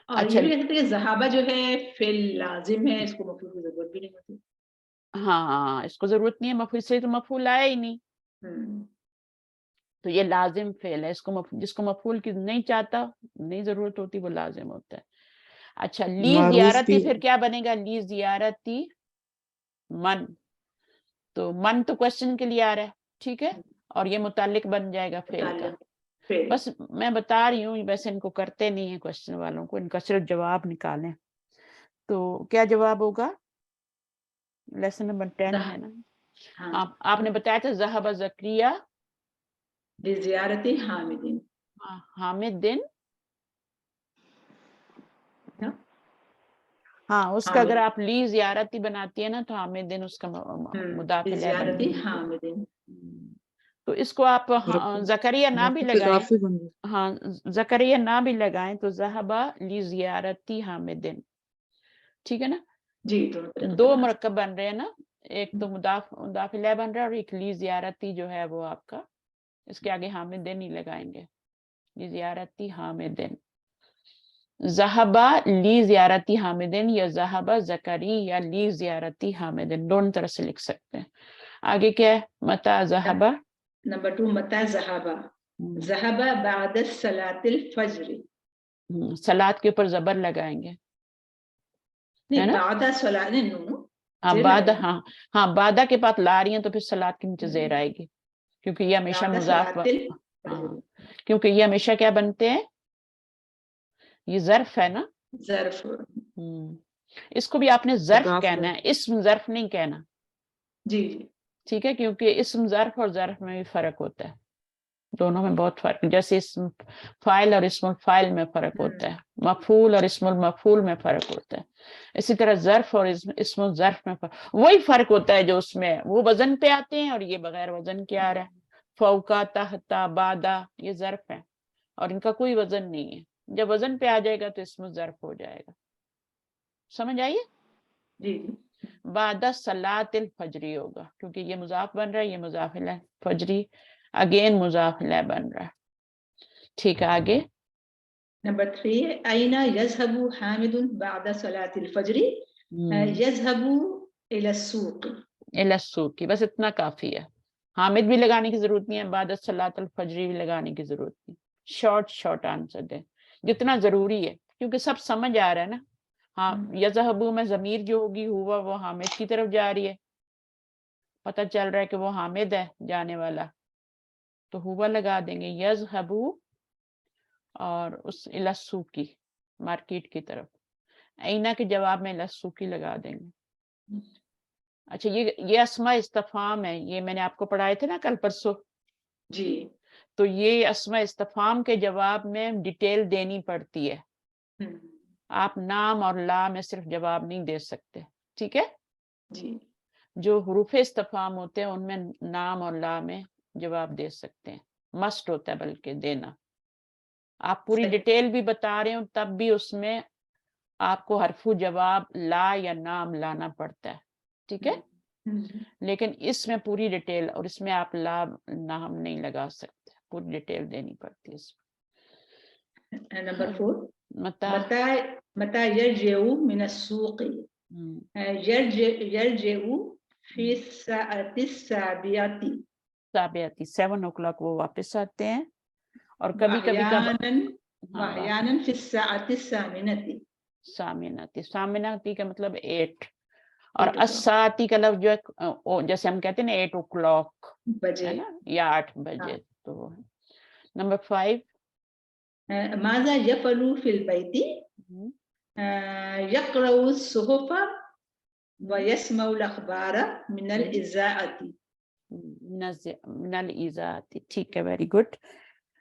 اور یہ بھی کہہ سکتے ہیں ذہابہ جو ہے فعل لازم ہے, اس کو مفعول کی ضرورت بھی نہیں ہوتی. ہاں اس کو ضرورت نہیں ہے, مفعول سے تو مفعول آیا ہی نہیں. تو یہ لازم فعل ہے, اس کو جس کو مفعول کی نہیں چاہتا, نہیں ضرورت ہوتی, وہ لازم ہوتا ہے. اچھا لی زیارتی پھر کیا بنے گا؟ لی زیارتی من. تو من تو کوشچن کے لیے آ رہا ہے, ٹھیک ہے, اور یہ متعلق بن جائے گا فعل کا. بس میں بتا رہی ہوں, ویسے ان کو کرتے نہیں ہیں کوشچن والوں کو, ان کا صرف جواب نکالیں. تو کیا جواب ہوگا؟ لیسن نمبر 10 ہے نا. آپ نے بتایا تھا ذهب زکریا لزیارتی حامد. حامد دن. ہاں اس کا اگر آپ لی زیارتی بناتی ہے نا, تو حامد دن اس کا مضاف الیہ بن جائے. تو اس کو آپ زکریا نہ بھی لگائیں, ہاں زکریا نہ بھی لگائیں تو ذهب لزیارتی حامد دن. ٹھیک ہے نا. جی 2 مرکب بن رہے ہیں نا, ایک تو مضاف الیہ بن رہا ہے, اور ایک لی زیارتی جو ہے وہ آپ کا, اس کے آگے حامد دن ہی لگائیں گے. لی زیارتی حامد دن. ذہبہ لی زیارتی حامدن یا ذہبہ زکری یا لی زیارتی حامدن, دونوں طرح سے لکھ سکتے ہیں. آگے کیا ہے؟ متى ذہبہ. نمبر 2 متى ذہبہ. ذہبہ بعد صلاۃ الفجر. صلاۃ کے اوپر زبر لگائیں گے, نہیں بعد صلاۃ نو. ہاں بعد, ہاں بعد کے بعد لا رہی ہیں تو پھر صلاۃ کے نیچے زیر آئے گی, کیونکہ یہ ہمیشہ مضاف, کیونکہ یہ ہمیشہ کیا بنتے ہیں, یہ ظرف ہے نا. ظرف. اس کو بھی آپ نے ظرف کہنا ہے, اسم ظرف نہیں کہنا. جی ٹھیک ہے, کیونکہ اسم ظرف اور ظرف میں بھی فرق ہوتا ہے, دونوں میں بہت فرق. جیسے اسم فاعل اور اسم الفاعل میں فرق ہوتا ہے, مفعول اور اسم المفعول میں فرق ہوتا ہے. اسی طرح ظرف اور اسم الظرف میں وہی فرق ہوتا ہے جو اس میں وہ وزن پہ آتے ہیں, اور یہ بغیر وزن کے آ رہا ہے. فوقا, تحتا, بادا, یہ ظرف ہے اور ان کا کوئی وزن نہیں ہے. جب وزن پہ آ جائے گا تو اسم الظرف ہو جائے گا. سمجھ آئیے؟ جی. بعد صلاۃ الفجری ہوگا, کیونکہ یہ مضاف بن رہا ہے, یہ مضاف الیہ, فجری اگین مضاف الیہ بن رہا ہے. ٹھیک ہے, آگے Number 3 أين يذهب حامد بعد صلاة الفجر يذهب إلى السوق इलस्सूक की, बस इतना काफी है। हामिद भी लगाने की जरूरत नहीं है, बाद सलातुल फजरी भी लगाने की जरूरत नहीं। शॉर्ट आंसर दे जितना जरूरी है, क्योंकि सब समझ आ रहा है ना। हाँ, यज़हबू में जमीर जो होगी हुआ वो हामिद की तरफ जा रही है, पता चल रहा है कि वो हामिद है जाने वाला, तो हुआ लगा देंगे यज़हबू और उस इलस्सूक की, मार्केट की तरफ। ऐना के जवाब में इलस्सूकी लगा देंगे। अच्छा, ये अस्मा इस्तफाम है, ये मैंने आपको पढ़ाए थे ना कल परसों जी। तो ये अस्मा इस्तफाम के जवाब में डिटेल देनी पड़ती है। आप नाम और ला में सिर्फ जवाब नहीं दे सकते, ठीक है जी। जो हुरूफ इस्तफाम होते हैं उनमें नाम और ला में जवाब दे सकते हैं, मस्ट होता है बल्कि देना। आप पूरी डिटेल भी बता रहे हो तब भी उसमें आपको हरफू जवाब ला या नाम लाना पड़ता है, ठीक है लेकिन इसमें पूरी डिटेल, और इसमें आप ला नाम नहीं लगा सकते, पूरी डिटेल देनी पड़ती है इसमें। नंबर 4 मता मता यरजिउ मिन अस्सूक़ यरजिउ फी साअति साबियाती 7 o'clock वो वापस आते हैं, और कभी कभी वहयानन फी साअति सामिनती सामिनाती का मतलब 8, और अस्साती का लफ्ज जो है जैसे हम कहते हैं ना 8 o'clock बजे है ना, या 8 बजे। तो नंबर 5 माज़ा यफ़अलु फिल बैती यक़रउ सुहुफ़ व यस्मउल अख़बार मिनल इज़ाअती मिनल इज़ाअती, ठीक है, वेरी गुड।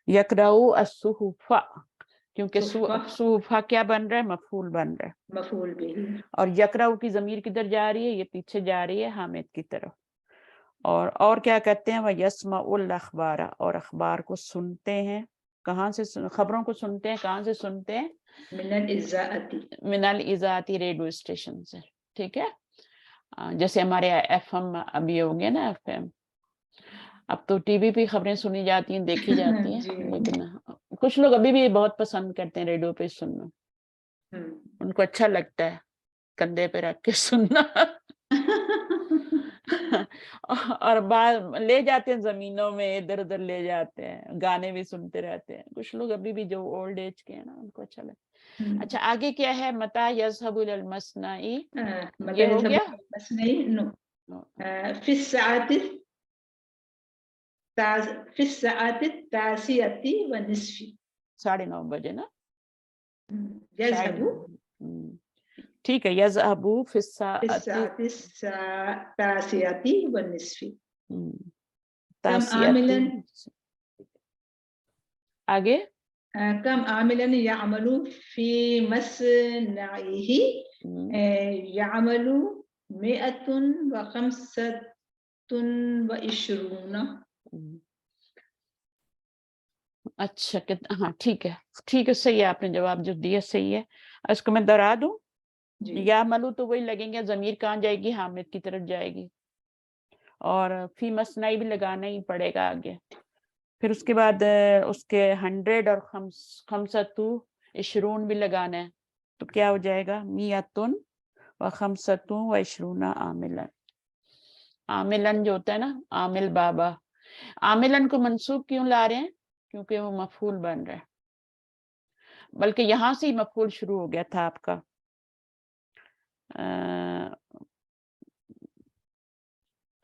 यक़रउ अस्सुहुफ़ा, क्योंकि सुहुफ़ा क्या बन रहा है, मफ़ऊल बन रहा है, मफ़ऊल बिही, और यक़रउ की ज़मीर किधर जा रही है, ये पीछे जा रही है हामिद की तरफ। और क्या कहते हैं, वह यस्मउल अख़बार, और अखबार को सुनते हैं, कहाँ से खबरों को सुनते हैं, कहाँ से सुनते हैं, मिनल इज़ाअती रेडियो स्टेशन से, ठीक है जैसे हमारे FM अभी हो गया ना FM, अब तो टीवी पे खबरें सुनी जाती हैं, देखी जाती हैं लेकिन कुछ लोग अभी भी बहुत पसंद करते हैं रेडियो पे सुनना, उनको अच्छा लगता है कंधे पे रख के सुनना और बाद ले जाते हैं जमीनों में, इधर उधर ले जाते हैं, गाने भी सुनते रहते हैं। कुछ लोग अभी भी जो ओल्ड एज के हैं ना उनको अच्छा लगता है। अच्छा, आगे क्या है, मता यज़हबु इलल मस्नई, ये हो गया। फिस साअति तासियति व निस्फी 9:30 बजे ना, यज़हबु, ठीक है, यज़हबु फिस साअति तासियति व निस्फी तासियति। आगे कम आमिलन यामलु फी मसनइही यामलु मिअतुन व खमसतुन व इशरूना। अच्छा, हाँ ठीक है, सही है, आपने जवाब जो दिया सही है। इसको मैं दोहरा दूं, या मलू तो वही लगेंगे, जमीर कहाँ जाएगी, हामिद की तरफ जाएगी, और फी मसनाई भी लगाना ही पड़ेगा आगे। फिर उसके बाद उसके 100 और खमसतु इशरून भी लगाना है, तो क्या हो जाएगा, मियतुन व खमसतु व इशरूना आमिलन। आमिलन जो होता है ना, आमिल बाबा, आमिलन को मंसूब क्यों ला रहे हैं, क्योंकि वो मफूल बन रहा है, बल्कि यहां से ही मफूल शुरू हो गया था आपका।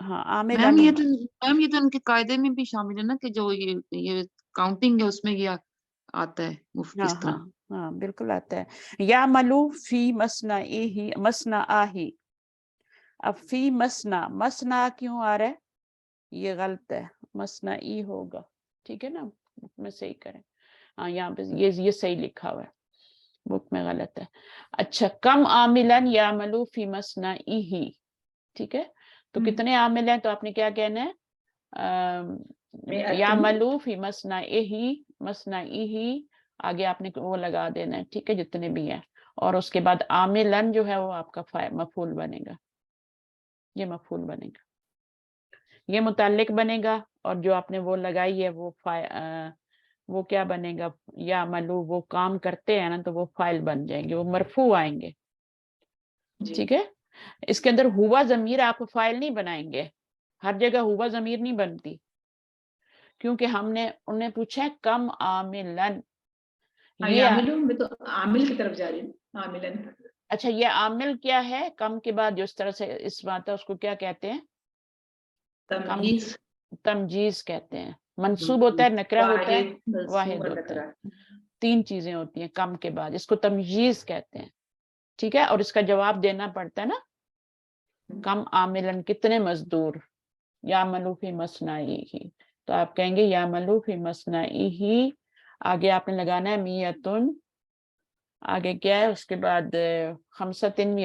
हाँ, आमिलन मैम ये तो उनके कायदे में भी शामिल है ना, कि जो ये काउंटिंग है उसमें ये आता है इस तरह। हाँ बिल्कुल आता है। या मलू फी मसना आही, अब फी मसना क्यों आ रहा है, ये गलत है, मसना ई होगा, ठीक है ना, मैं सही करें, हाँ यहाँ पे ये सही लिखा हुआ है, बुक में गलत है। अच्छा, कम आमिलन यामलू फी मसनइही, ठीक है, तो कितने आमिल हैं, तो आपने क्या कहना है, यामलू फी मसनइही, आगे आपने वो लगा देना है, ठीक है, जितने भी हैं, और उसके बाद आमिलन जो है वो आपका मफूल बनेगा, ये मफूल बनेगा, ये मुताल्लिक बनेगा, और जो आपने वो लगाई है वो क्या बनेगा, या मलू वो काम करते हैं ना, तो वो फाइल बन जाएंगे, वो मरफू आएंगे। जी। ठीक है, इसके अंदर हुआ जमीर आप फाइल नहीं बनाएंगे, हर जगह हुआ जमीर नहीं बनती, क्योंकि हमने उन्हें पूछा है कम आमिलन, ये आमिलों में तो आमिल की तरफ जा रही हूँ, आमिलन। अच्छा, ये आमिल क्या है, कम के बाद जिस तरह से इस्म आता है उसको क्या कहते हैं, तमयीज, तमजीज कहते हैं। मंसूब होता है, नकरा होता है, वाहिद, मंसूब वाहिद और होता है, नकरा। 3 चीजें होती हैं कम के बाद, इसको तमजीज कहते हैं। ठीक है, और इसका जवाब देना पड़ता है ना, कम आमिलन, कितने मजदूर, या मलूफी मसनाई ही, तो आप कहेंगे या मलूफी मसनाई ही, आगे आपने लगाना है मियतुन, आगे क्या है उसके बाद खमसतिन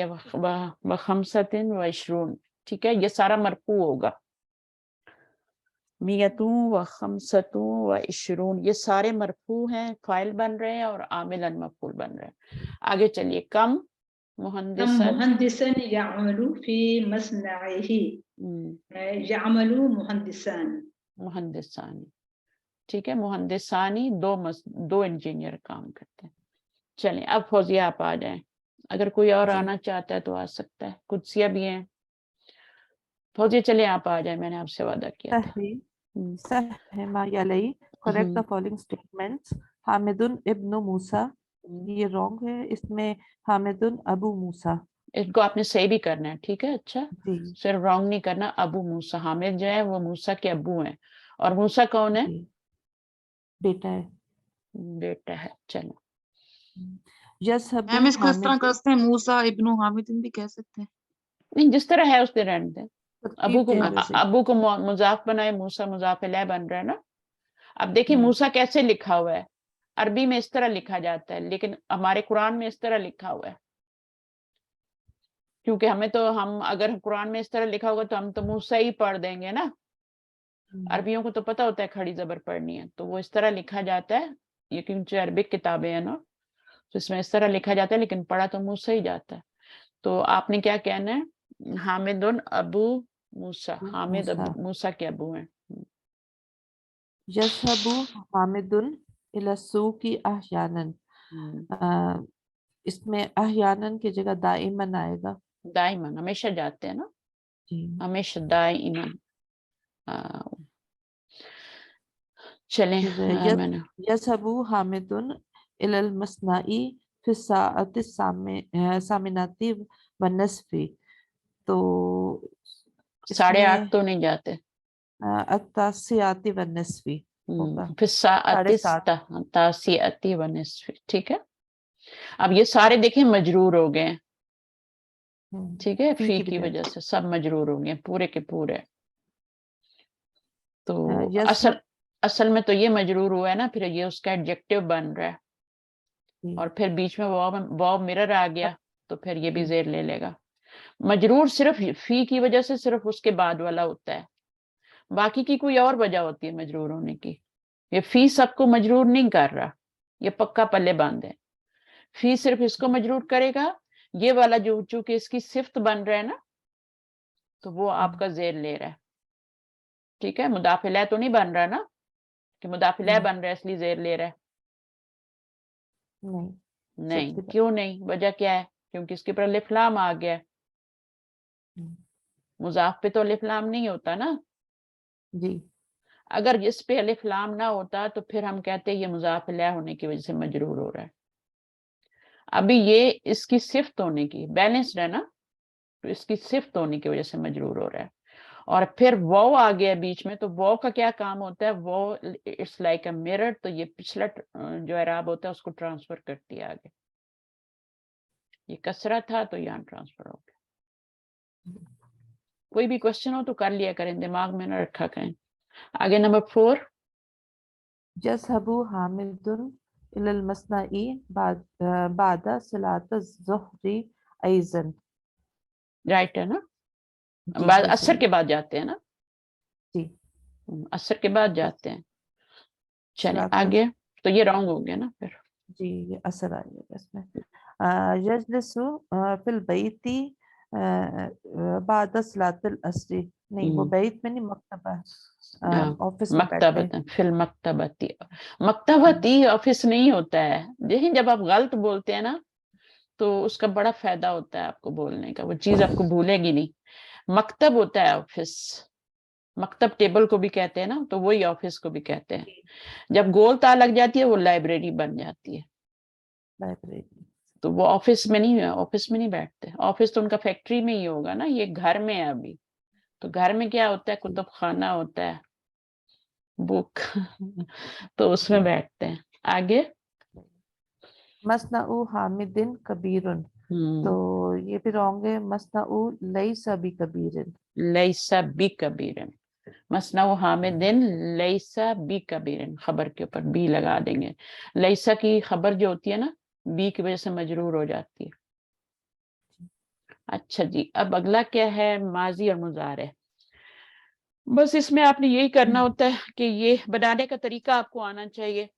व खमसतिन व इशरून। ठीक है, ये सारा मरफू होगा, मियतु व खमसतु व इशरून, ये सारे मरफू हैं, फाइल बन रहे हैं और आमिलन मफूल बन रहे हैं। आगे चलिए, कम मुहंदिसन, मुहंदिसन यामलू फी मसनइही, यामलू मुहंदिसान, मुहंदिसानी। ठीक है, मुहंदिसानी, 2 इंजीनियर काम करते हैं। चलिए, अब फौजिया आप आ जाएं, अगर कोई और आना चाहता है तो आ सकता है, कुदसिया भी हैं। फौजिया चलिए आप आ जाए, मैंने आपसे वादा किया था। सही मा यलई, correct the following statements. हामिदुन इब्नु मूसा, ये रॉन्ग है, इसमें हामिदुन अबू मूसा। इनको आपने सही भी करना है, ठीक है, अच्छा, जी सिर्फ रॉन्ग नहीं करना। अबू मूसा, हामिद जो है वो मूसा के अबू हैं, और मूसा कौन है, जी, बेटा है। बेटा है। चलो, यज़हबु मैम इसको इस तरह हामिद, कर सकते हैं, मूसा इब्नु हामिदिन भी कह सकते हैं। नहीं जिस तरह है उस तरह रहने दें। अबू तरतीब को चेंज से। अबू को मुजाफ बनाए, मूसा मुजाफ इलैह बन रहा है ना। अब देखिए मूसा कैसे लिखा हुआ है, अरबी में इस तरह लिखा जाता है, लेकिन हमारे कुरान में इस तरह लिखा हुआ है, क्योंकि हमें तो, हम अगर कुरान में इस तरह लिखा होगा तो हम तो मूसा ही पढ़ देंगे ना। अरबियों को तो पता होता है खड़ी जबर पढ़नी है, तो वो इस तरह लिखा जाता है, ये क्योंकि अरबिक किताबें हैं ना, तो इसमें इस तरह लिखा जाता है, लेकिन पढ़ा तो मूसा ही जाता है। तो आपने क्या कहना है, हामिदुन अबू मूसा, हामिद अबू मूसा के अबू हैं। यज़हबु हामिदुन इला सूकी अहयानन, इसमें अहयानन की जगह दाइमन आएगा। दाइमन हमेशा जाते हैं ना, जी हमेशा दाइमन। चलें, मैंने यज़हबु हामिदुन इलल मसनाई फी साअति सामिनाती व नस्फी, तो 8:30 तो नहीं जाते, अत्तासियाती व नस्फी होगा, फिर 7:30। तासियती व निस्फी। ठीक है, अब ये सारे देखें मजरूर हो गए हैं, ठीक है, फी की वजह से सब मजरूर हो गए पूरे के पूरे। तो असल में तो ये मजरूर हुआ है ना, फिर ये उसका एडजेक्टिव बन रहा है, और फिर बीच में वाव मिरर आ गया, तो फिर ये भी जेर ले लेगा। मजरूर सिर्फ फी की वजह से सिर्फ उसके बाद वाला होता है, बाकी की कोई और वजह होती है मजरूर होने की। ये फी सबको मजरूर नहीं कर रहा, ये पक्का पल्ले बांध है। फी सिर्फ इसको मजरूर करेगा, ये वाला जो चूंकि इसकी सिफ्त बन रहा है ना, तो वो आपका जेर ले रहा है। ठीक है, मुदाफिला तो नहीं बन रहा ना, कि मुदाफिला बन रहा है इसलिए जेर ले रहा है, नहीं। क्यों नहीं, वजह क्या है, क्योंकि इसके ऊपर अलिफ लाम आ गया। मुजाफ पे तो अलिफ लाम नहीं होता ना जी। अगर इस पे अलिफ लाम ना होता तो फिर हम कहते ये मुजाफ इलैह होने की वजह से मजरूर हो रहा है। अभी ये इसकी सिफ्त होने की, बैलेंस्ड है ना, तो इसकी सिफ्त होने की वजह से मजरूर हो रहा है। और फिर वो आ गया बीच में, तो वो का क्या काम होता है, वो इट्स लाइक अ मिरर, तो ये पिछला जो एराब होता है उसको ट्रांसफर करती है आगे। ये कसरा था तो यहाँ ट्रांसफर हो गया। कोई भी क्वेश्चन हो तो कर लिया करें, दिमाग में ना रखा करें। आगे नंबर 4, यज़हबु हामिदुन इलल मसनाई बादा सलात ज़ुहरी अयज़न, राइट है ना, जी बाद ये असर सही के बाद जाते हैं ना, जी। असर के बाद जाते हैं। चलें सलात आगे, तो ये रॉन्ग हो गया ना फिर। जी, ये असर आएगा इसमें। यजलिसु फिल बैती बाद सलातुल अस्री, नहीं वो बैत में नहीं, मकतबा ऑफिस में बैठते मकतबत हैं। फिल मकतबती, मकतबती ऑफिस नहीं होता है। देखिए जब आप गलत बोलते हैं ना तो उसका बड़ा फायदा होता है आपको बोलने का, वो चीज आपको भूलेगी नहीं। मकतब होता है ऑफिस, मकतब टेबल को भी कहते हैं ना, तो वही ऑफिस को भी कहते हैं। जब गोल ता लग जाती है वो लाइब्रेरी बन जाती है। लाइब्रेरी। तो वो ऑफिस में नहीं, ऑफिस में नहीं बैठते। ऑफिस तो उनका फैक्ट्री में ही होगा ना, ये घर में है अभी। तो घर में क्या होता है, कुतुब खाना होता है, बुक तो उसमें बैठते हैं। आगे मसनाउ हामिदिन कबीरुन, तो ये भी रॉन्ग है। मसनाउ लैसा बि कबीरिन, लैसा बी कबीरन, मसनाउ हामिदिन लैसा बी कबीरन, खबर के ऊपर बी लगा देंगे। लैसा की खबर जो होती है ना, बी की वजह से मजरूर हो जाती है। अच्छा जी, अब अगला क्या है, माजी और मुजारे। बस इसमें आपने यही करना होता है कि ये बनाने का तरीका आपको आना चाहिए।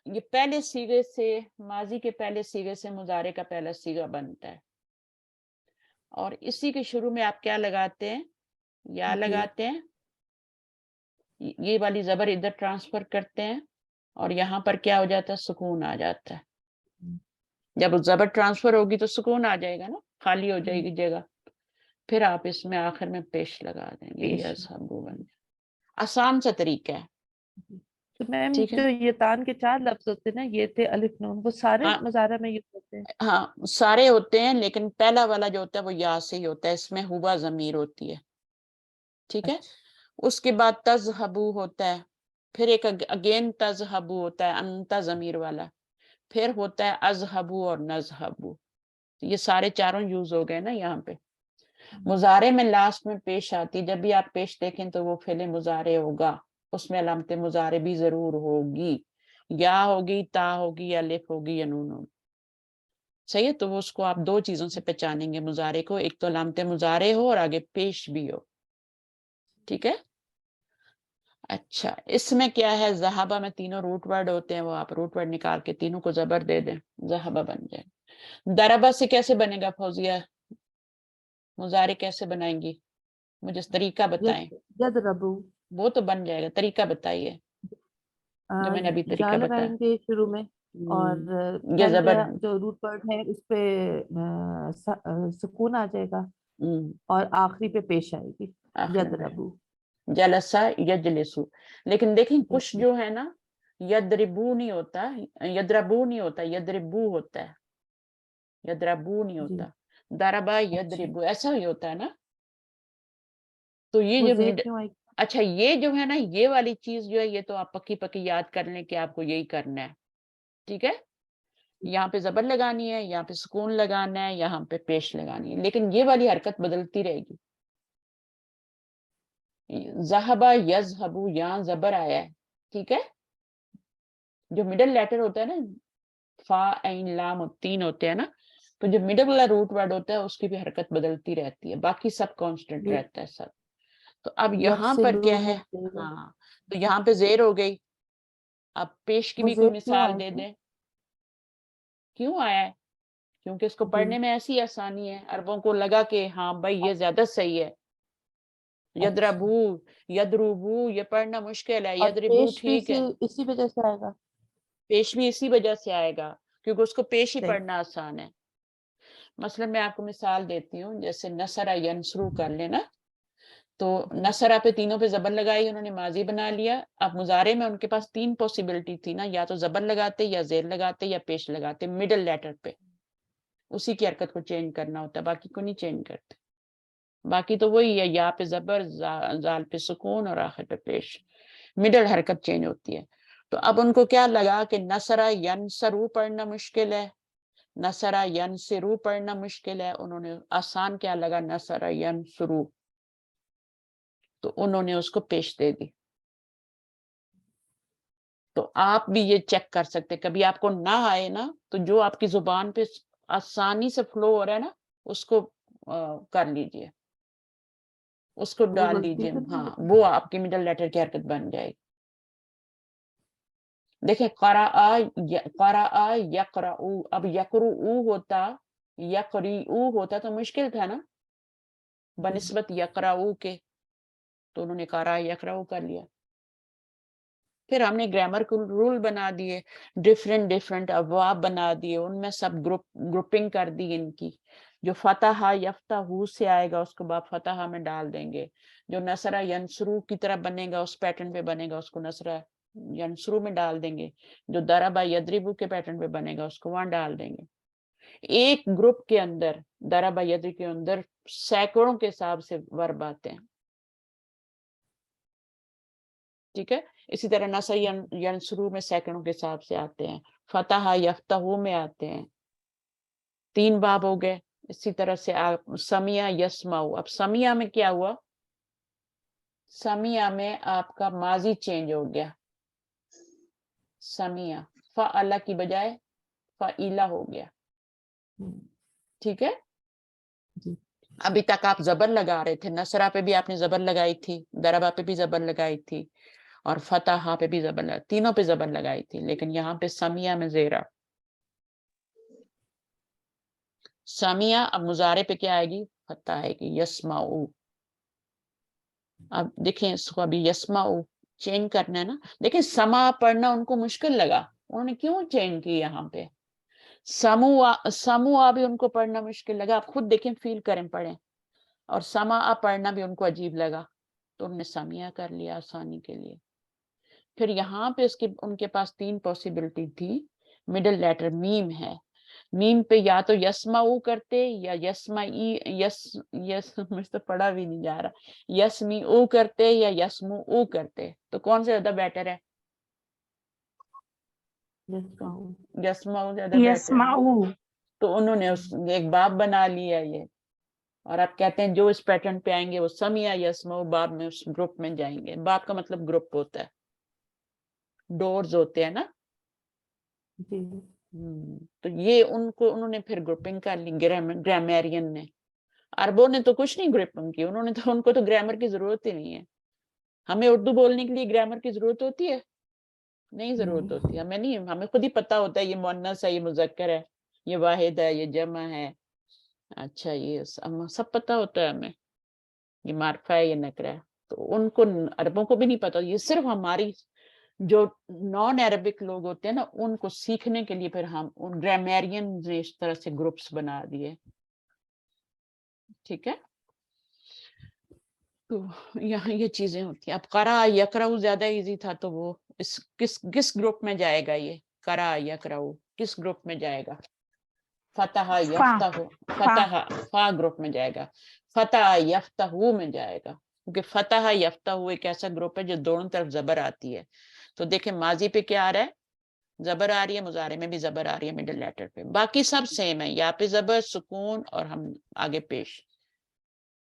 ये पहले सीगे से, माजी के पहले सीगे से मुजारे का पहला सीगा बनता है, और इसी के शुरू में आप क्या लगाते हैं, या लगाते हैं, ये वाली जबर इधर ट्रांसफर करते हैं, और यहाँ पर क्या हो जाता है, सुकून आ जाता है। जब जबर ट्रांसफर होगी तो सुकून आ जाएगा ना, खाली हो जाएगी जगह। फिर आप इसमें आखिर में पेश लगा देंगे, ये सबू बन जाए। आसान सा तरीका है, तो मैम ठीक है। जो ये तान के 4 लफ्ज होते हैं ना, ये थे अलिफ नून, वो सारे हाँ मुजारा में यूज होते हैं। हाँ सारे होते हैं, लेकिन पहला वाला जो होता है वो या से ही होता है, इसमें हुआ जमीर होती है, ठीक है। उसके बाद तजहबू होता है, फिर एक अगेन तजहबू होता है, अंता जमीर वाला, फिर होता है अजहबू और नजहबू। तो ये सारे चारों यूज हो गए ना यहाँ पे। मुजारे में लास्ट में पेश आती, जब भी आप पेश देखें तो वो फेले मुजारे होगा, उसमें अलामत मुजारे भी जरूर होगी, या होगी, ता होगी, या अलिफ होगी, या नून होगी। सही है, तो वो उसको आप दो चीजों से पहचानेंगे मुजारे को, एक तो अलामत मुजारे हो और आगे पेश भी हो, ठीक है। अच्छा, इसमें क्या है, जहाबा में तीनों रूट वर्ड होते हैं, वो आप रूट वर्ड निकाल के तीनों को जबर दे दें, जहाबा बन जाए। दरबा से कैसे बनेगा फौजिया, मुजारे कैसे बनाएंगी, मुझे तरीका बताएं। यदरबू, वो तो बन जाएगा, तरीका बताइए जो मैंने अभी या तरीका बताया। लगाएंगे शुरू में, और ये पहले जबर, जो रूट वर्ड है उस पे सुकून आ जाएगा, और आखिरी पे पेश आएगी आखिर में यदरबू। जलसा यजलिसु। लेकिन देखें कुछ जो है ना, यदरिबू नहीं होता, यदरबू नहीं होता, यदरिबू होता है, यदरबू नहीं जी, होता। दरबा यदरिबू ऐसा ही होता है ना। तो ये वो जो जेर क्यों आई? अच्छा ये जो है ना, ये वाली चीज जो है, ये तो आप पक्की पक्की याद कर लें कि आपको यही करना है, ठीक है। यहाँ पे जबर लगानी है, यहाँ पे सुकून लगाना है, यहाँ पे पेश लगानी है, लेकिन ये वाली हरकत बदलती रहेगी। ज़हबा यज़हबू, यहाँ जबर आया है, ठीक है। जो मिडिल लेटर होता है ना, फा ऐन लाम तीन होते हैं ना, तो जो मिडिल वाला रूट वर्ड होता है उसकी भी हरकत बदलती रहती है, बाकी सब कांस्टेंट रहता है सब। तो अब यहाँ पर क्या है, हाँ, तो यहाँ पे जेर हो गई। अब पेश की वो भी कोई जेर क्यों मिसाल आई दे थी? दें। क्यों आया है, क्योंकि इसको जी, पढ़ने में ऐसी आसानी है, अरबों को लगा कि हाँ भाई ये ज्यादा सही है। अच्छा, यदरबू, यदरुबू ये पढ़ना मुश्किल है, और यदरिबू पेश भी ठीक है। इसी वजह से आएगा। पेश भी इसी वजह से आएगा क्योंकि उसको पेश ही सही, पढ़ना आसान है। मसलन मैं आपको मिसाल देती हूँ, जैसे नसरा यंसरू कर लेना, तो नसरा पे तीनों पे जबर लगाई, उन्होंने माजी बना लिया। अब मुजारे में उनके पास तीन पॉसिबिलिटी थी ना, या तो जबर लगाते, या जेर लगाते, या पेश लगाते, मिडिल लेटर पे उसी की हरकत को चेंज करना होता है, बाकी को नहीं चेंज करते। बाकी तो वही है, या पे जबर, जाल पे सुकून, और आखिर पे पेश, मिडिल हरकत चेंज होती है। तो अब उनको क्या लगा कि नसरा यंसरू पढ़ना मुश्किल है, नसरा यंसरू पढ़ना मुश्किल है, उन्होंने आसान क्या लगा, नसरा यंसरू, तो उन्होंने उसको पेश दे दी। तो आप भी ये चेक कर सकते, कभी आपको ना आए ना, तो जो आपकी जुबान पे आसानी से फ्लो हो रहा है ना, उसको कर लीजिए, उसको वो डाल गलती दीजिए, तो नहीं हाँ होती। वो आपकी मिडिल लेटर की हरकत बन जाएगी। देखिए, क़राअ यक़राउ, अब यक़रुउ होता यक़रीऊ होता तो मुश्किल था ना बनिस्बत यक़राऊ के, तो उन्होंने क़रा यक़राऊ कर लिया। फिर हमने ग्रामर को रूल बना दिए, डिफरेंट अबवाब बना दिए, उनमें सब ग्रुपिंग कर दी इनकी। जो फतहा यफ्तहू से आएगा उसको बाप फतहा में डाल देंगे, जो नसरा यंसरू की तरह बनेगा उस पैटर्न पे बनेगा उसको नसरा यंसरू में डाल देंगे, जो दरबा यदरिबू के पैटर्न पे बनेगा उसको वहां डाल देंगे। एक ग्रुप के अंदर दरबा यदरिब के अंदर सैकड़ों के हिसाब से वर्ब आते हैं, ठीक है। इसी तरह नसर यंसरू में सैकड़ों के हिसाब से आते हैं, फतहा यफ्तहू में आते हैं, 3 बाब हो गए। इसी तरह से आप समिया यस्माऊ, अब समिया में क्या हुआ, समिया में आपका माजी चेंज हो गया, समिया फ़अला की बजाय फ़इला हो गया, ठीक है। अभी तक आप जबर लगा रहे थे, नसरा पे भी आपने जबर लगाई थी, दरबा पे भी जबर लगाई थी और फतहा पे भी जबर, तीनों पे जबर लगाई थी, लेकिन यहाँ पे समिया में जेरा। समिया अब मुजारे पे क्या आएगी, फतह आएगी, यस्माऊ। अब देखें इसको, अभी यस्माऊ चेंज करना है ना। देखें समा पढ़ना उनको मुश्किल लगा, उन्होंने क्यों चेंज की यहाँ पे, समुआ भी उनको पढ़ना मुश्किल लगा। आप खुद देखें, फील करें, पढ़ें। और समा पढ़ना भी उनको अजीब लगा, तो उन्होंने समिया कर लिया आसानी के लिए। फिर यहाँ पे उनके पास 3 पॉसिबिलिटी थी। मिडिल लेटर मीम है, मीम पे या तो यस्माऊ करते या यस्माई यस मुझे तो पढ़ा भी नहीं जा रहा, यस्मी ऊ करते या यस्मू ऊ करते, तो कौन से ज्यादा बेटर है, यस्माऊ ज्यादा बेटर है। तो उन्होंने एक बाब बना लिया ये, और आप कहते हैं जो इस पैटर्न पे आएंगे वो समिया यस्माऊ बाब में उस ग्रुप में जाएंगे। बाब का मतलब ग्रुप होता है, डोर्स होते हैं ना। तो ये उन्होंने फिर ग्रुपिंग कर ली ग्रामेरियन ने। अरबों ने तो कुछ नहीं ग्रुपिंग की, उनको तो ग्रामर की जरूरत ही नहीं है। हमें उर्दू बोलने के लिए ग्रामर की जरूरत होती है, नहीं जरूरत होती, हमें नहीं, हमें खुद ही पता होता है ये मुअन्नस है, ये मुज़क्कर है, ये वाहिद है, ये जमा है, अच्छा ये सब पता होता है हमें, ये मार्फा है, ये नकरा है। तो उनको, अरबों को भी नहीं पता। ये सिर्फ हमारी जो नॉन अरबिक लोग होते हैं ना, उनको सीखने के लिए फिर हम उन ग्रामेरियन ने इस तरह से ग्रुप्स बना दिए, ठीक है। तो यहाँ ये चीजें होती हैं। अब करा यकराऊ ज्यादा इजी था, तो वो किस ग्रुप में जाएगा, ये करा यकराऊ किस ग्रुप में जाएगा, फतहा यफ्तहू, फतहा फा ग्रुप में जाएगा, फतहा यफ्तहू में जाएगा, क्योंकि फतहा यफ्तहू एक ऐसा ग्रुप है जो दोनों तरफ जबर आती है। तो देखें माजी पे क्या आ रहा है, जबर आ रही है, मुजारे में भी जबर आ रही है मिडिल लेटर पे, बाकी सब सेम है, यहाँ पे जबर सुकून और हम आगे पेश,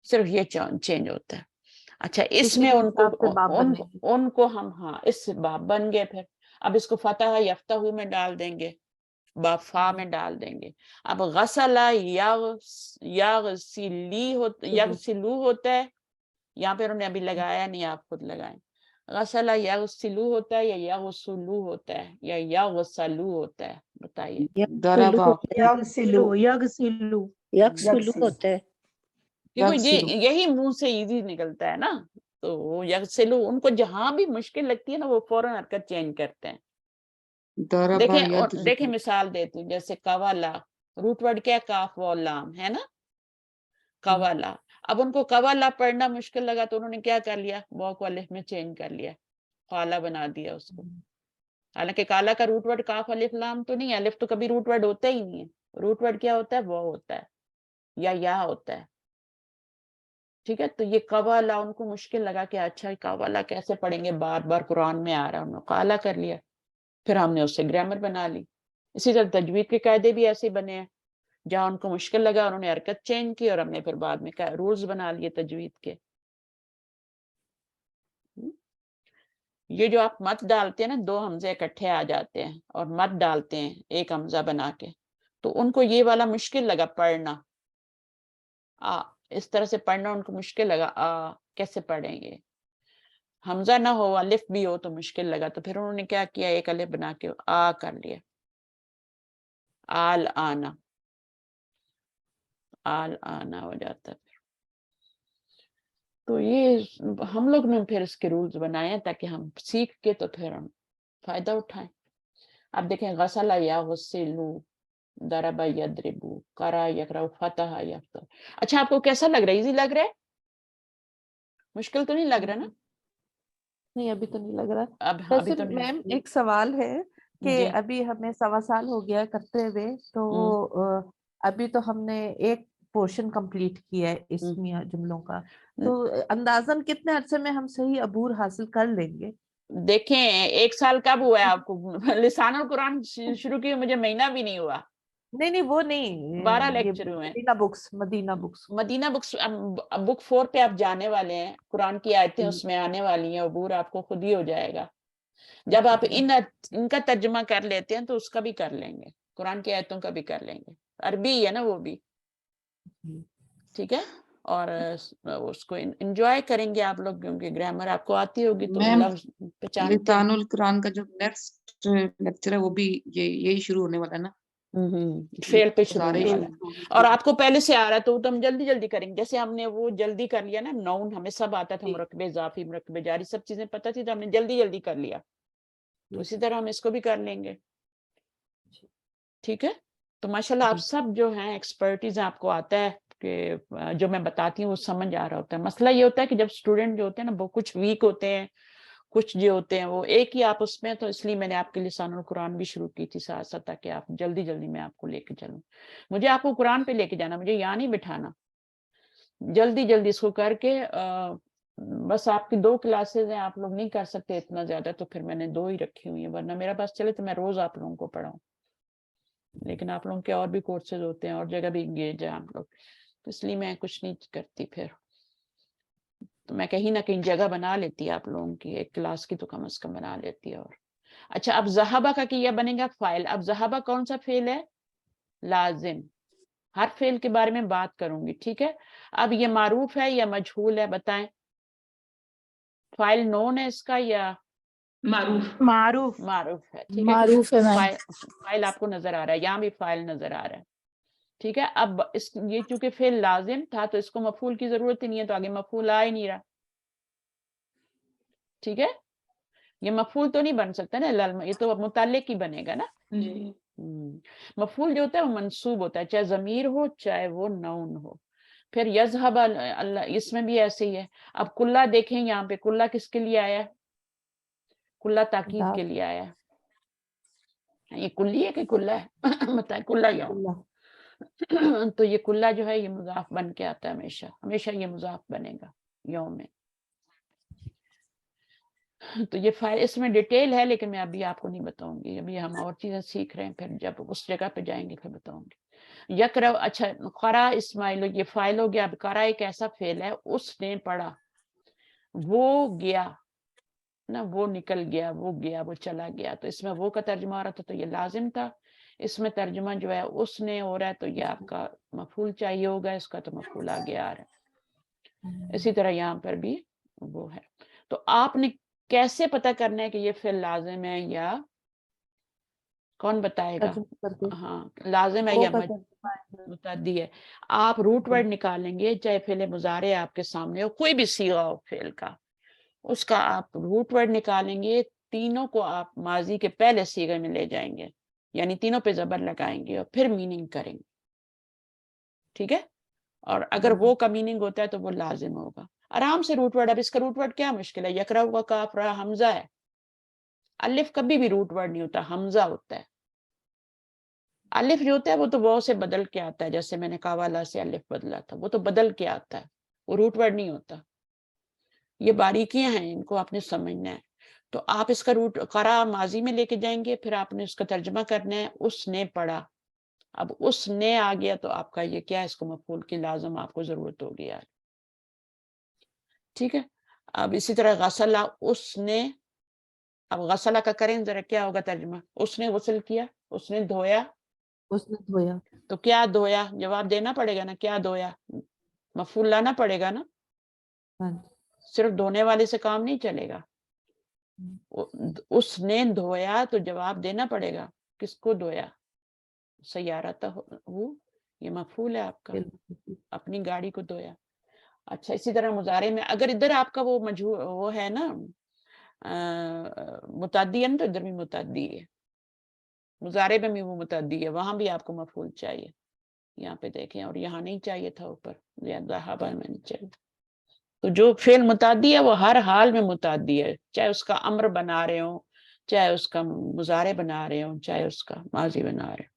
सिर्फ ये चेंज होता है। अच्छा इसमें उनको हम, हाँ इस बाब बन गए। फिर अब इसको फतहा यफ्तहू में डाल देंगे, बाफा में डाल देंगे। अब गसला यगसिलू होता है, यहाँ पे उन्होंने अभी लगाया नहीं, आप खुद लगाएं। गसला यगसिलू होता है या यगसुलू होता है या यगसलू होता है, बताइए। यगसिलू होता है, क्योंकि यही मुंह से इजी निकलता है ना। तो यगसिलू, उनको जहां भी मुश्किल लगती है ना वो फौरन हरकत चेंज करते हैं। देखें मिसाल देती हूँ, जैसे कवाला, रूट वर्ड क्या, काफ व लाम है ना, कवाला। अब उनको कवाला पढ़ना मुश्किल लगा तो उन्होंने क्या कर लिया, वाव को अलिफ में चेंज कर लिया, काला बना दिया उसको। हालांकि काला का रूट वर्ड काफ अलिफ लाम तो नहीं है, अलिफ तो कभी रूट वर्ड होता ही नहीं है। रूट वर्ड क्या होता है, वाव होता है या होता है, ठीक है। तो ये कवाला उनको मुश्किल लगा कि अच्छा कवाला कैसे पढ़ेंगे, बार बार कुरान में आ रहा है, उन्होंने काला कर लिया। फिर हमने उससे ग्रामर बना ली। इसी तरह तजवीद के कायदे भी ऐसे बने हैं, जहां उनको मुश्किल लगा उन्होंने हरकत चेंज की और हमने फिर बाद में रूल्स बना लिए तजवीद के। ये जो आप मत डालते हैं ना, 2 हमजे इकट्ठे आ जाते हैं और मत डालते हैं एक हमजा बना के, तो उनको ये वाला मुश्किल लगा पढ़ना, इस तरह से पढ़ना उनको मुश्किल लगा, कैसे पढ़ेंगे, हमजा ना हो अलिफ भी हो तो मुश्किल लगा। तो फिर उन्होंने क्या किया, एक अलिफ बना के आ कर लिया, आल आना। आल आना हो जाता है। तो ये हम लोग ने फिर इसके रूल्स बनाए हैं ताकि हम सीख के तो फिर हम फायदा उठाएं। आप देखें गसला या गुस्सिलू, दरबा यदरिबू, करा यकरा, फतह यफ्तह। अच्छा आपको कैसा लग रहा है? इजी लग रहा है? मुश्किल तो नहीं लग रहा ना? नहीं अभी तो नहीं लग रहा। अभी वैसे तो नहीं। मैम एक सवाल है कि जी। अभी हमें 1.25 साल हो गया करते हुए, तो अभी तो हमने एक पोर्शन कंप्लीट किया है इसमें जुमलों का, तो अंदाजन कितने अरसे में हम सही अबूर हासिल कर लेंगे? देखें 1 साल कब हुआ है आपको? लिसानुल कुरान शुरू किए मुझे महीना भी नहीं हुआ। नहीं वो नहीं, 12 ये लेक्चर हुए हैं। मदीना बुक्स मदीना बुक्स अब बुक 4 पे आप जाने वाले हैं। कुरान की आयतें उसमें आने वाली हैं, अबूर आपको खुद ही हो जाएगा। जब आप इनका तर्जुमा कर लेते हैं तो उसका भी कर लेंगे, कुरान की आयतों का भी कर लेंगे। अरबी है ना वो भी, ठीक है। और उसको एंजॉय करेंगे आप लोग, क्योंकि ग्रामर आपको आती होगी तो मैम, लफ्ज पहचानते हैं। लिसानुल कुरान का जो नेक्स्ट लेक्चर है वो भी यही शुरू होने वाला है ना? फेल पे शुरू सारे होने वाला है। और आपको पहले से आ रहा है तो हम जल्दी जल्दी करेंगे। जैसे हमने वो जल्दी कर लिया ना, नाउन हमें सब आता था, मुरक्कबे इजाफी, मुरक्कबे जारी, सब चीजें पता थी तो हमने जल्दी जल्दी कर लिया। तो उसी तरह हम इसको भी कर लेंगे, ठीक है। तो माशाल्लाह आप सब जो हैं एक्सपर्टीज आपको आता है कि जो मैं बताती हूँ वो समझ आ रहा होता है। मसला ये होता है कि जब स्टूडेंट जो होते हैं ना वो कुछ वीक होते हैं, कुछ जो होते हैं वो एक ही आप उसमें, तो इसलिए मैंने आपके लिसानुल कुरान भी शुरू की थी साथ साथ, ताकि आप जल्दी जल्दी मैं आपको लेके चलूं। मुझे आपको कुरान पे लेके जाना, मुझे यहाँ नहीं बिठाना। जल्दी जल्दी इसको करके बस आपकी 2 क्लासेस हैं, आप लोग नहीं कर सकते इतना ज्यादा, तो फिर मैंने 2 ही रखी हुई है। वरना मेरा पास चले तो मैं रोज आप लोगों को पढ़ाऊं, लेकिन आप लोगों के और भी कोर्सेज होते हैं और जगह भी इंगेज है आप लोग, तो इसलिए मैं कुछ नहीं करती। फिर तो मैं कहीं ना कहीं जगह बना लेती है आप लोगों की, एक क्लास की तो कम से कम बना लेती है। और अच्छा, अब ज़हाबा का किया बनेगा फाइल। अब ज़हाबा कौन सा फेल है? लाजिम। हर फेल के बारे में बात करूंगी, ठीक है। अब ये मारूफ है या मजहूल है, बताएं। फाइल नोन है इसका या मारूफ? मारूफ। मारूफ है, ठीक है। मारूफ है मैम। फाइल आपको नजर आ रहा है, यहाँ भी फाइल नजर आ रहा है, ठीक है। अब ये चूंकि फेल लाजिम था तो इसको मफूल की जरूरत ही नहीं है, तो आगे मफूल आ ही नहीं रहा, ठीक है। ये मफूल तो नहीं बन सकता ना, ये तो मुताल्लिक ही बनेगा ना। जी। मफूल जो होता है वो मंसूब होता है, चाहे जमीर हो चाहे वो नाउन हो। फिर यज़हब अल्लाह, इसमें भी ऐसे ही है। अब कुल्ला देखें, यहाँ पे कुल्ला किसके लिए आया है? कुल्ला ताकीद के लिए आया है। ये कुल्ली है कि कुल्ला है? बताए, कुल्ला यौम। तो ये कुल्ला जो है ये मुजाफ बन के आता है, हमेशा हमेशा ये मुजाफ बनेगा यौम में। तो ये फाइल इसमें डिटेल है, लेकिन मैं अभी आपको नहीं बताऊंगी, अभी हम और चीजें सीख रहे हैं, फिर जब उस जगह पे जाएंगे फिर बताऊंगी। यकरा, अच्छा, करा इस्माइल, ये फाइल हो गया। अब करा एक ऐसा फेल है, उसने पढ़ा, वो गया ना, वो निकल गया, वो गया, वो चला गया, तो इसमें वो का तर्जुमा आ रहा था तो ये लाजिम था। इसमें तर्जुमा जो है उसने हो रहा है तो ये आपका मफूल चाहिए होगा, इसका तो मफूल आगे आ रहा है। इसी तरह यहाँ पर भी वो है। तो आपने कैसे पता करना है कि ये फेल लाजिम है या कौन बताएगा? हाँ, लाजिम है या मुतअद्दी है। आप रूट वर्ड निकालेंगे, चाहे फेल मुजारे आपके सामने हो, कोई भी सीगा हो फेल का, उसका आप रूट वर्ड निकालेंगे, तीनों को आप माजी के पहले सीगे में ले जाएंगे, यानी तीनों पे जबर लगाएंगे और फिर मीनिंग करेंगे, ठीक है। और अगर वो का मीनिंग होता है तो वो लाजिम होगा। आराम से रूट वर्ड। अब इसका रूट वर्ड क्या मुश्किल है? यकरा हुआ काफ रहा हमजा है। अलिफ कभी भी रूट वर्ड नहीं होता, हमजा होता है। अलिफ जो होता है वो तो वो से बदल के आता है, जैसे मैंने कावाला से अलिफ बदला था, वो तो बदल के आता है, वो रूट वर्ड नहीं होता। ये बारीकियां हैं, इनको आपने समझना है। तो आप इसका रूट करा माजी में लेके जाएंगे, फिर आपने उसका तर्जुमा करना है, उसने पढ़ा। अब उसने आ गया तो आपका ये क्या है, इसको मफूल की लाजम आपको जरूरत होगी यार, ठीक है। अब इसी तरह गसला, उसने, अब गसला का करें जरा, क्या होगा तर्जुमा? उसने गुस्ल किया, उसने धोया, उसने धोया, तो क्या धोया? जवाब देना पड़ेगा ना, क्या धोया? मफूल लाना पड़ेगा ना, सिर्फ धोने वाले से काम नहीं चलेगा। उसने धोया तो जवाब देना पड़ेगा, किसको धोया? सयारतहू یہ مفعول ہے آپ کا، बिल्कुल اپنی گاڑی کو دھویا. اچھا اسی طرح مضارع میں اگر ادھر آپ کا وہ وہ ہے نا متعدی ہے نا، تو ادھر بھی متعدی ہے، مضارع میں بھی وہ متعدی ہے، وہاں بھی آپ کو مفعول چاہیے. یہاں پہ دیکھیں، اور یہاں نہیں چاہیے تھا اوپر، ذهب میں نہیں چاہیے. تو جو فعل متعدی ہے وہ ہر حال میں متعدی ہے، چاہے اس کا امر بنا رہے ہوں، چاہے اس کا مضارع بنا رہے ہوں، چاہے اس کا ماضی بنا رہے ہوں.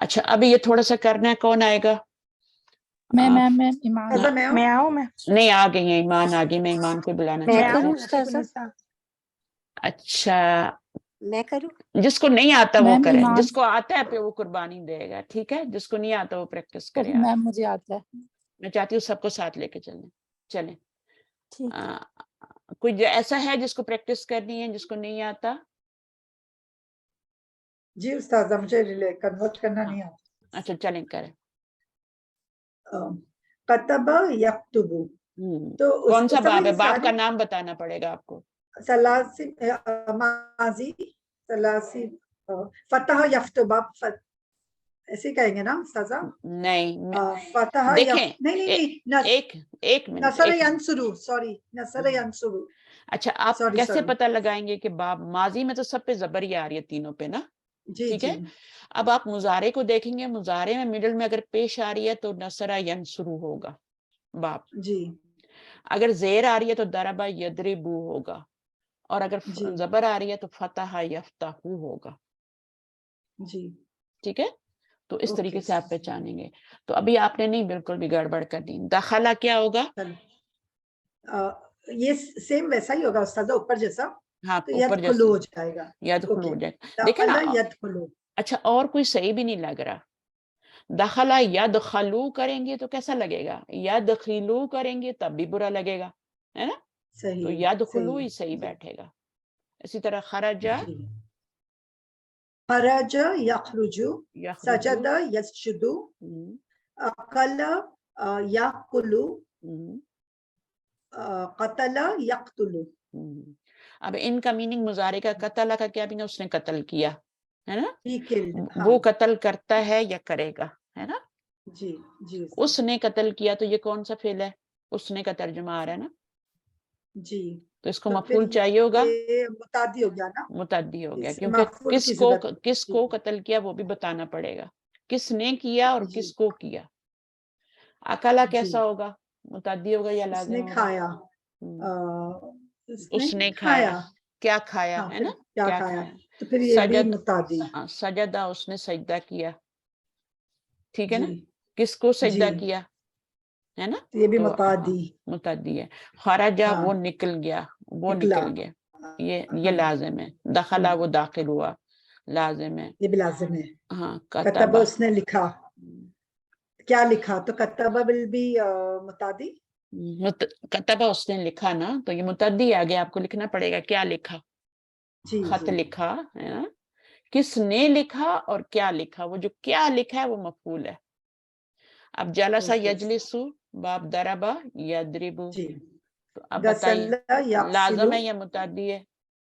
اچھا ابھی یہ تھوڑا سا کرنا ہے، کون آئے گا؟ میں ایمان میں آؤں میں نہیں آ گئی ہیں ایمان، آ گئی. میں ایمان کو بلانا میں چاہتی کروں ہوں. استاذہ اچھا میں کروں جس کو نہیں آتا وہ میم کرے، ایمان جس کو آتا ہے پہ وہ قربانی دے گا، ٹھیک ہے؟ جس کو نہیں آتا وہ پریکٹس کرے. آپ میم مجھے آتا ہے. میں چاہتی ہوں سب کو ساتھ لے کے چلیں. ٹھیک ہے. کوئی ایسا ہے جس کو پریکٹس کرنی ہے، جس کو نہیں آتا؟ جی استاذہ مجھے کنورٹ کرنا نہیں آتا. اچھا چلیں کریں. کتب یکتب، تو کون سا استاذہ باب ہے؟ یہ باب کا ساری نام بتانا پڑے گا آپ کو. ثلاثی ماضی ثلاثی فتح یفتب، ایسے کہیں گے نا استاذہ؟ نہیں فتح دیکھیں، نہیں ایک منٹ. نصر ینصرو، سوری نصر ینصرو. اچھا آپ سوری کیسے سوری. پتہ لگائیں گے کہ باب ماضی میں تو سب پہ زبر ہی آ رہی ہے تینوں پہ نا، جی ٹھیک جی ہے؟ اب آپ مضارع کو دیکھیں گے، مضارع میں مڈل میں اگر پیش آ رہی ہے تو نصر ینصرو ہوگا باب. جی اگر زیر آ رہی ہے تو ضرب یضرب ہوگا، اور اگر جی زبر آ رہی ہے تو فتح یفتح ہوگا. جی ٹھیک ہے؟ تو اس اوکے طریقے سے آپ پہچانیں گے. تو ابھی آپ نے نہیں بالکل بھی گڑبڑ کرنی. دخلا کیا ہوگا؟ یہ سیم ویسا ہی ہوگا استاذہ اوپر جیسا، ہاں تو اوپر یدخلو جیسے ہو جائے گا. یدخلو اوکے ہو جائے گا. دیکھیں نا. دخل یدخلو. اچھا اور کوئی صحیح بھی نہیں لگ رہا. دخلا یدخلو کریں گے تو کیسا لگے گا؟ یدخلو کریں گے تب بھی برا لگے گا، ہے نا؟ تو صحیح یدخلو ہی صحیح بیٹھے گا. اسی طرح خرجا جی. خرج یخرجو، یخرجو. سجد یسجدو، اکل یاکلو، قتل یقتلو. اب ان کا میننگ مضارع کا قتل کا کیا بھی اس نے قتل کیا، ہے نا؟ He killed. وہ قتل کرتا ہے یا کرے گا، ہے نا؟ جی جی اس نے قتل کیا تو یہ کون سا فعل ہے؟ اس نے کا ترجمہ آ رہا ہے نا، جی. تو اس کو تو مفعول پھر چاہیے ہوگا، یہ متعدی ہو گیا نا، متعدی ہو گیا، اس کیونکہ مفعول کی ضرورت ہے. کس کو قتل کیا وہ بھی بتانا پڑے گا، کس نے کیا اور جی کس کو کیا. اکلا جی. کیسا ہوگا؟ متعدی ہوگا یا اس لازم نے ہوگا؟ کھایا، اس نے کھایا. کیا کھایا، ہاں ہے پھر نا؟ کیا کیا کھایا، کھایا. تو پھر یہ بھی متعدی. سجدہ اس نے سجدہ کیا، ٹھیک ہے نا؟ جی کس کو جی. سجدہ کیا، ہے نا؟ تو یہ بھی تو متعدی. متعدی ہے. خرجہ ہاں وہ نکل گیا، وہ نکلا. نکل گیا، یہ ہاں. لازم ہے. دخلا وہ داخل ہوا، لازم ہے. یہ بھی لازم ہے. ہاں کتب کتبہ. اس نے لکھا، کیا لکھا، تو کتب will be متعدی. کتبہ اس نے لکھا نا، تو یہ متعدی آگے آپ کو لکھنا پڑے گا کیا لکھا. جی خط جی لکھا ہے نا، کس نے لکھا اور کیا لکھا. وہ جو کیا لکھا ہے وہ مفعول ہے. اب جلسہ اوکے. یجلسو باب ضربہ یضربو. جی. تو اب غسل بتائیے لازم یغسلو. ہے یا متعدی ہے؟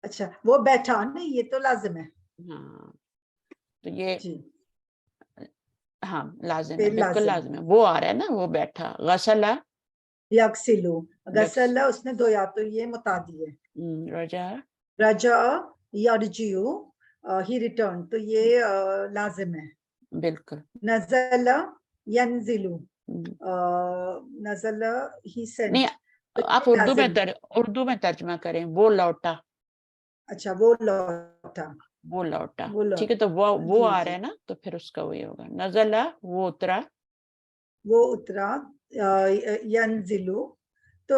اچھا وہ بیٹھا نہیں، یہ تو لازم ہے. ہاں تو یہ جی ہاں لازم ہے، پھر بالکل لازم. لازم ہے. وہ آ رہا ہے نا، وہ بیٹھا. غسلہ یغسلو، غسل اس نے دھویا تو یہ متعدی ہے. رجا رجع یرجعو، ہی ریٹرن، تو یہ لازم ہے. بالکل. نزل ینزلو، نزل ہی سینٹ، نہیں تو آپ یہ لازم. اردو میں ترجمہ کریں، وہ لوٹا. اچھا وہ لوٹا. وہ لوٹا وہ ٹھیک ہے. تو وہ جی آ رہا جی. ہے نا، تو پھر اس کا وہی ہوگا. نزلہ وہ اترا. وہ اترا. ینزلو، تو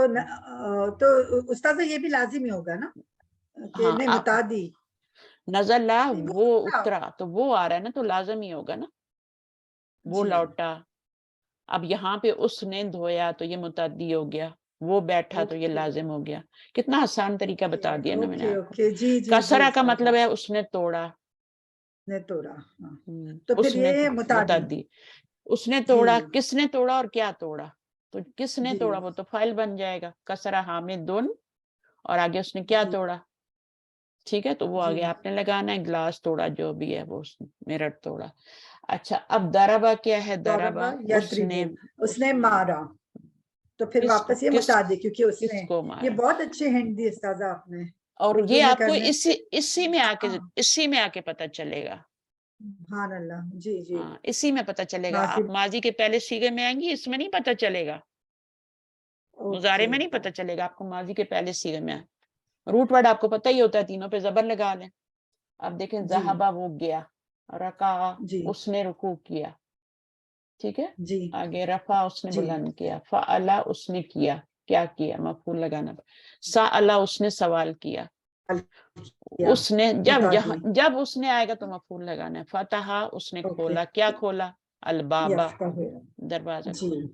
استاذہ یہ بھی لازم ہی ہوگا نا، کہ ہاں نہیں متعدی. نزلہ نہیں، وہ اترا، تو وہ آ رہا ہے نا، تو لازم ہی ہوگا نا. وہ جی. لوٹا. اب یہاں پہ اس نے دھویا تو یہ متعدی ہو گیا. وہ بیٹھا تو یہ اوکے لازم ہو گیا. کتنا آسان طریقہ بتا دیا نا میں نے اوکے آپ کو. اوکے. جی جی جی کسرہ کا استاذہ مطلب ہے اس نے توڑا. نے توڑا. ہاں تو پھر اس نے یہ متعدی. متعدی. اس نے جی توڑا، کس نے توڑا اور کیا توڑا. تو کس نے جی توڑا وہ تو فاعل بن جائے گا. کسرہ حامدن، اور آگے اس نے کیا جی توڑا. ٹھیک ہے، تو وہ جی آگے آپ نے لگانا ہے. گلاس توڑا جو بھی ہے وہ، میرر توڑا. अच्छा, अब दरबा क्या है? दरबा दरबा उसने उसने मारा, तो फिर किसको वापस ये किस मुतादी, क्योंकि उसने, किसको ये मारा? बहुत अच्छे हिंट दी उस्तादा आपने। और उर्दू ये में आपको करने इसी में आके हाँ, इसी में आके पता चलेगा। सुभान अल्लाह, जी जी। हाँ, इसी में पता चलेगा। आप नासिब, माजी के पहले सीगे में आएंगी, इसमें नहीं पता चलेगा, मुजारे ओके में नहीं पता चलेगा आपको, माजी के पहले सीगे में। रूट वर्ड आपको पता ही होता है, तीनों पे जबर लगा लें। अब देखें, जी जहाबा वो गया, रका जी उसने रुकू किया, ठीक है। जी आगे रफा उसने जी बुलंद किया, फअला उसने किया, क्या किया? मफूल लगाना। सअला उसने सवाल किया। या उसने मुतादी, जब उसने आएगा तो मफूल लगाना है। फतहा उसने ओके, खोला, क्या खोला? अलबाबा, यफ्ता हुआ, दरवाजा जी खोला।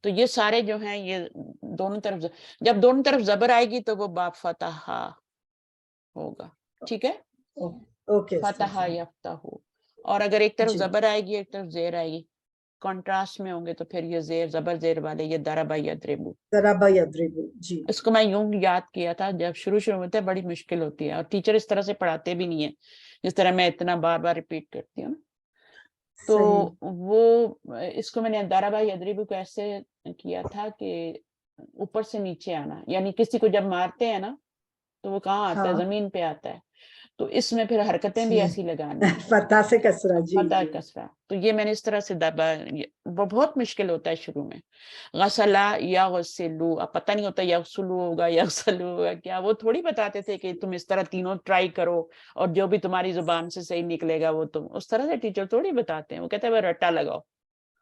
तो ये सारे जो हैं, ये दोनों तरफ, जब दोनों तरफ जबर आएगी तो वो बाब फतहा होगा, ठीक है। ओके फतहा उस्ताद, यफ्ताहू। और अगर एक तरफ जी जबर आएगी, एक तरफ जेर आएगी, कॉन्ट्रास्ट में होंगे, तो फिर ये जेर जबर जेर वाले, ये दरबा यदरिबु। दरबा यदरिबु, जी इसको मैं यूं याद किया था जब शुरू में, तो बड़ी मुश्किल होती है, और टीचर इस तरह से पढ़ाते भी नहीं है जिस तरह मैं इतना बार बार रिपीट करती हूँ। तो सही, वो इसको मैंने दरबा यदरिबु को ऐसे किया था कि ऊपर से नीचे आना, यानी किसी को जब मारते हैं ना, तो वो कहाँ आता है? हाँ जमीन पे आता है। तो इसमें फिर हरकतें भी जी, ऐसी लगानी है, फतह से कसरा, जी फतह जी कसरा। तो ये मैंने इस तरह से दबा, वो बहुत मुश्किल होता है शुरू में। गसला या गसलू, अब पता नहीं होता यगसलू होगा यगसलू होगा क्या, वो थोड़ी बताते थे कि तुम इस तरह तीनों ट्राई करो और जो भी तुम्हारी जुबान से सही निकलेगा वो तुम, उस तरह से टीचर थोड़ी बताते हैं। वो कहते हैं वो रट्टा लगाओ,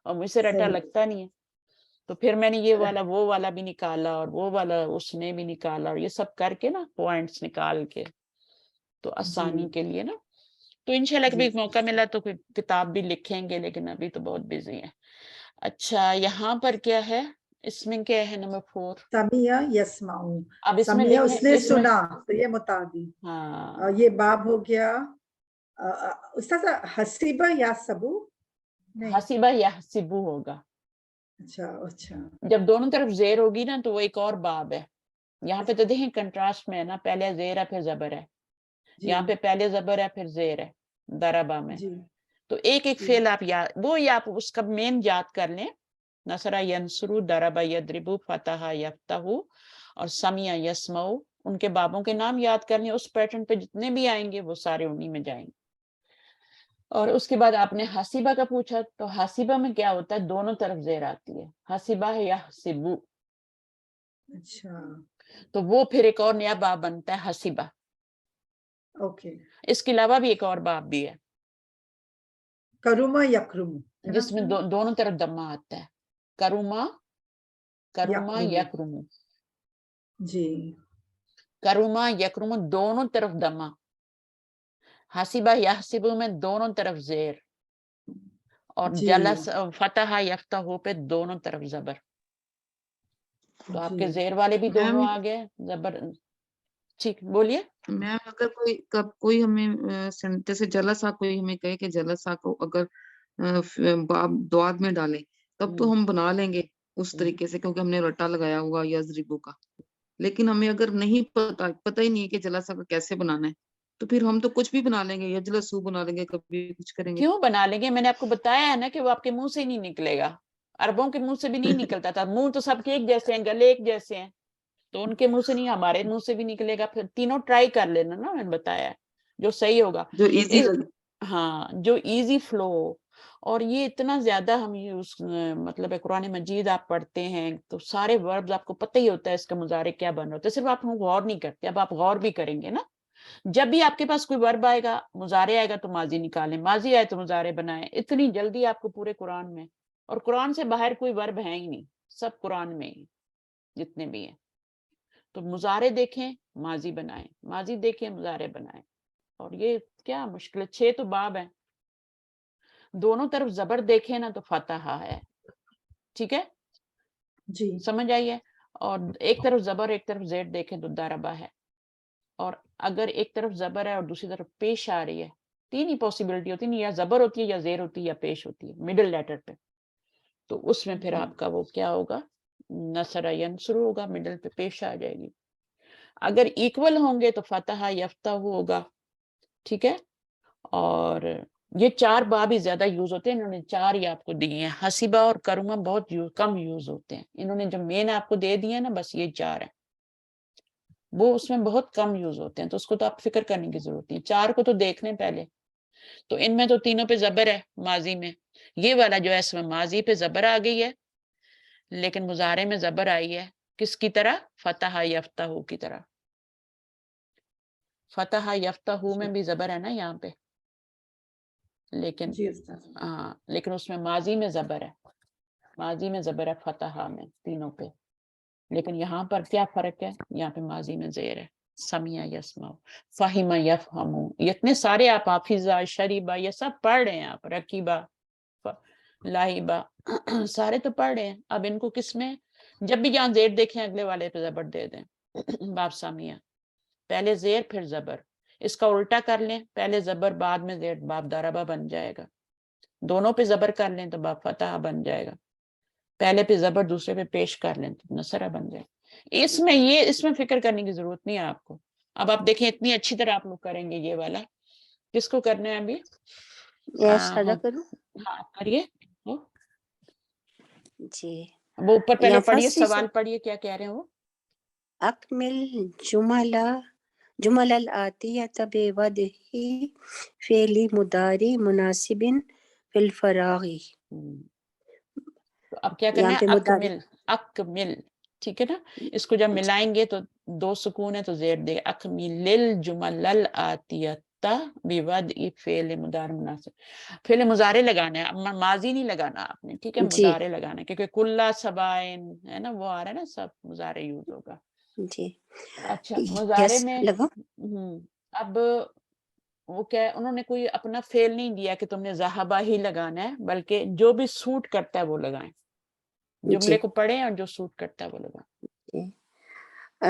और मुझसे रट्टा सही, लगता नहीं है। तो फिर मैंने ये वाला वो वाला भी निकाला, और वो वाला उसने भी निकाला, और ये सब करके ना पॉइंट्स निकाल के, तो आसानी जी के लिए ना। तो इंशाल्लाह जी, कभी मौका मिला तो कोई किताब भी लिखेंगे, लेकिन अभी तो बहुत बिजी है। अच्छा, यहाँ पर क्या है? इसमें क्या है? नंबर 4। समिया यस्माऊ, अब इसमें समिया लिखें, उसने इसमें सुना, तो ये मुतादी, हाँ, ये बाब हो गया। उस्ताद हसीबा या सबू, नहीं, हसीबा या हसीबू होगा। अच्छा अच्छा, जब दोनों तरफ जेर होगी ना, तो वो एक और बाब है। यहाँ पे तो देखें कंट्रास्ट में है ना, पहले जेर है फिर जबर है। जी यहाँ पे पहले जबर है फिर जेर है दरबा में। जी तो एक एक जी फेल आप याद, वो या आप उसका मेन याद कर लें। नसरा यंसुरु, दरबा यदरिबु, फतहा यफ्तहु, और समिया यस्मऊ, उनके बाबों के नाम याद कर लें। उस पैटर्न पे जितने भी आएंगे वो सारे उन्हीं में जाएंगे। और उसके बाद आपने हसीबा का पूछा, तो हसीबा में क्या होता है? दोनों तरफ जेर आती है, हसीबा है या हसीबू। अच्छा, तो वो फिर एक और नया बाब बनता है, हसीबा। ओके, इसके अलावा भी एक और बाब भी है करुमा यकरुम, है ना जिसमें उस्ताद? दोनों तरफ दम्मा आता है। करुमा, करुमा यकरुम, यकरुमु, जी करुमा यकरुमु, दोनों तरफ दम्मा। हसीबा यहसिबु में दोनों तरफ जेर, और जी जलस फतहा यफ्तहु पे दोनों तरफ जबर। तो जी, आपके जेर वाले भी मैम दोनों आ गए, जबर। ठीक, बोलिए। मैम अगर कोई हमें जैसे जलसा कोई हमें कहे कि जलसा को अगर बाब द्वाद में डालें, तब तो हम बना लेंगे उस तरीके से, क्योंकि हमने रट्टा लगाया हुआ यजरिबू का। लेकिन हमें अगर नहीं पता ही नहीं है कि जलसा का कैसे बनाना है, तो फिर हम तो कुछ भी बना लेंगे, यजलसू बना लेंगे, कभी कुछ करेंगे। क्यों बना लेंगे? मैंने आपको बताया है ना कि वो आपके मुंह से ही नहीं निकलेगा। अरबों के मुंह से भी नहीं निकलता था, मुंह तो सबके एक जैसे हैं, गले एक जैसे हैं, तो उनके मुंह से नहीं, हमारे मुंह से भी निकलेगा। फिर तीनों ट्राई कर लेना ना, मैंने बताया है, जो सही होगा। जो इजी इस लगे। हाँ, जो इजी फ्लो। और ये इतना ज्यादा हम यूज, मतलब कुरान मजीद आप पढ़ते हैं तो सारे वर्ब्स आपको पता ही होता है इसका मुजारे क्या बन रहा होता है, सिर्फ आप गौर नहीं करते। अब आप गौर भी करेंगे ना, जब भी आपके पास कोई वर्ब आएगा, मुजारे आएगा, तो माजी निकालें, माजी आए तो मुजारे बनाएं। इतनी जल्दी आपको पूरे कुरान में, और कुरान से बाहर कोई वर्ब है ही नहीं, सब कुरान में ही जितने भी हैं। तो मुजारे देखें, माजी बनाएं, माजी देखें, मुजारे बनाएं। और ये क्या मुश्किल है, 6 तो बाब है। दोनों तरफ जबर देखें ना तो फतहा है, ठीक है, जी समझ आइए। और एक तरफ जबर एक तरफ जेड देखें तो दरबा है। और अगर एक तरफ जबर है और दूसरी तरफ पेश आ रही है, तीन ही पॉसिबिलिटी होती है, या जबर होती है, या जेर होती है, या पेश होती है, मिडिल लेटर पे। तो उसमें फिर आपका वो क्या होगा? नसरा यंसुरु होगा, मिडिल पे पेश आ जाएगी। अगर इक्वल होंगे तो फतहा यफ्तहु होगा, ठीक है। और ये 4 बा भी ज्यादा यूज होते हैं, इन्होंने 4 ही आपको दिए हैं। हसीबा और करुमा बहुत कम यूज होते हैं, इन्होंने जो मेन आपको दे दिए हैं ना बस ये 4 है, वो उसमें बहुत कम यूज होते हैं, तो उसको तो आप फिक्र करने की जरूरत नहीं है। 4 को तो देख लें पहले, तो इनमें तो तीनों पे जबर है माजी में, ये वाला जो है इसमें माजी पे जबर आ गई है, लेकिन मुजारे में जबर आई है किसकी तरह, फतह यफ्तहू की तरह। फतह यफ्तहू में भी जबर है ना यहाँ पे, लेकिन जी उस्ताद। हाँ, लेकिन उसमें माजी में जबर है, माजी में जबर है फतह में तीनों पे, लेकिन यहाँ पर क्या फर्क है, यहाँ पे माजी में जेर है। समिया यस्माउ, फहिमा यफहमू, ये इतने सारे आप हाफिजा शरीबा ये सब पढ़ रहे हैं आप, रकीबा लाहिबा सारे तो पढ़ रहे हैं। अब इनको किसमें, जब भी यहाँ जेर देखें अगले वाले पे जबर दे दें। बाप सामिया, पहले जेर फिर जबर, इसका उल्टा कर लें, पहले जबर बाद में जेर, बाप दारबा बन जाएगा। दोनों पे जबर कर लें तो बाप फतह बन जाएगा, पहले पे जबर दूसरे पे पेश कर लें तो नसरा बन जाएगा। इसमें फिक्र करने की जरूरत नहीं है आपको। अब आप देखें इतनी अच्छी तरह आप लोग करेंगे ये वाला, किसको करना है अभी, यस अदा करूं हाँ करिए। जी। वो ऊपर पहले यहाँ पढ़िए, फर्स्ट ही सवाल पढ़िए क्या कह रहे हैं वो। अकमिल जुमल अल आतियत बेवदही फेली मुदारी मुनासिबिन फिल फरागी। तो अब क्या करना यहाँ है, पे मुदारी अकमिल, अकमिल, ठीक है ना। इसको जब मिलाएंगे तो 2 सुकून है तो जेर दे, अकमिल जुमल आतियता बिवदई फेल मुदार मुनासिब, फेल मुजारे लगाना है, अब माजी नहीं लगाना आपने, ठीक है, जी मुजारे लगाना है, क्योंकि कुल्ला सबाइन है ना वो आ रहा है ना, सब मुजारे यूज होगा। जी। अच्छा मुजारे यस में लगा। अब वो क्या है, उन्होंने कोई अपना फेल नहीं दिया कि तुमने ज़हाबा ही लगाना है, बल्कि जो भी सूट करता है वो लगाएं, जुमले जी को पढ़ें और जो सूट करता है वो लगाएं।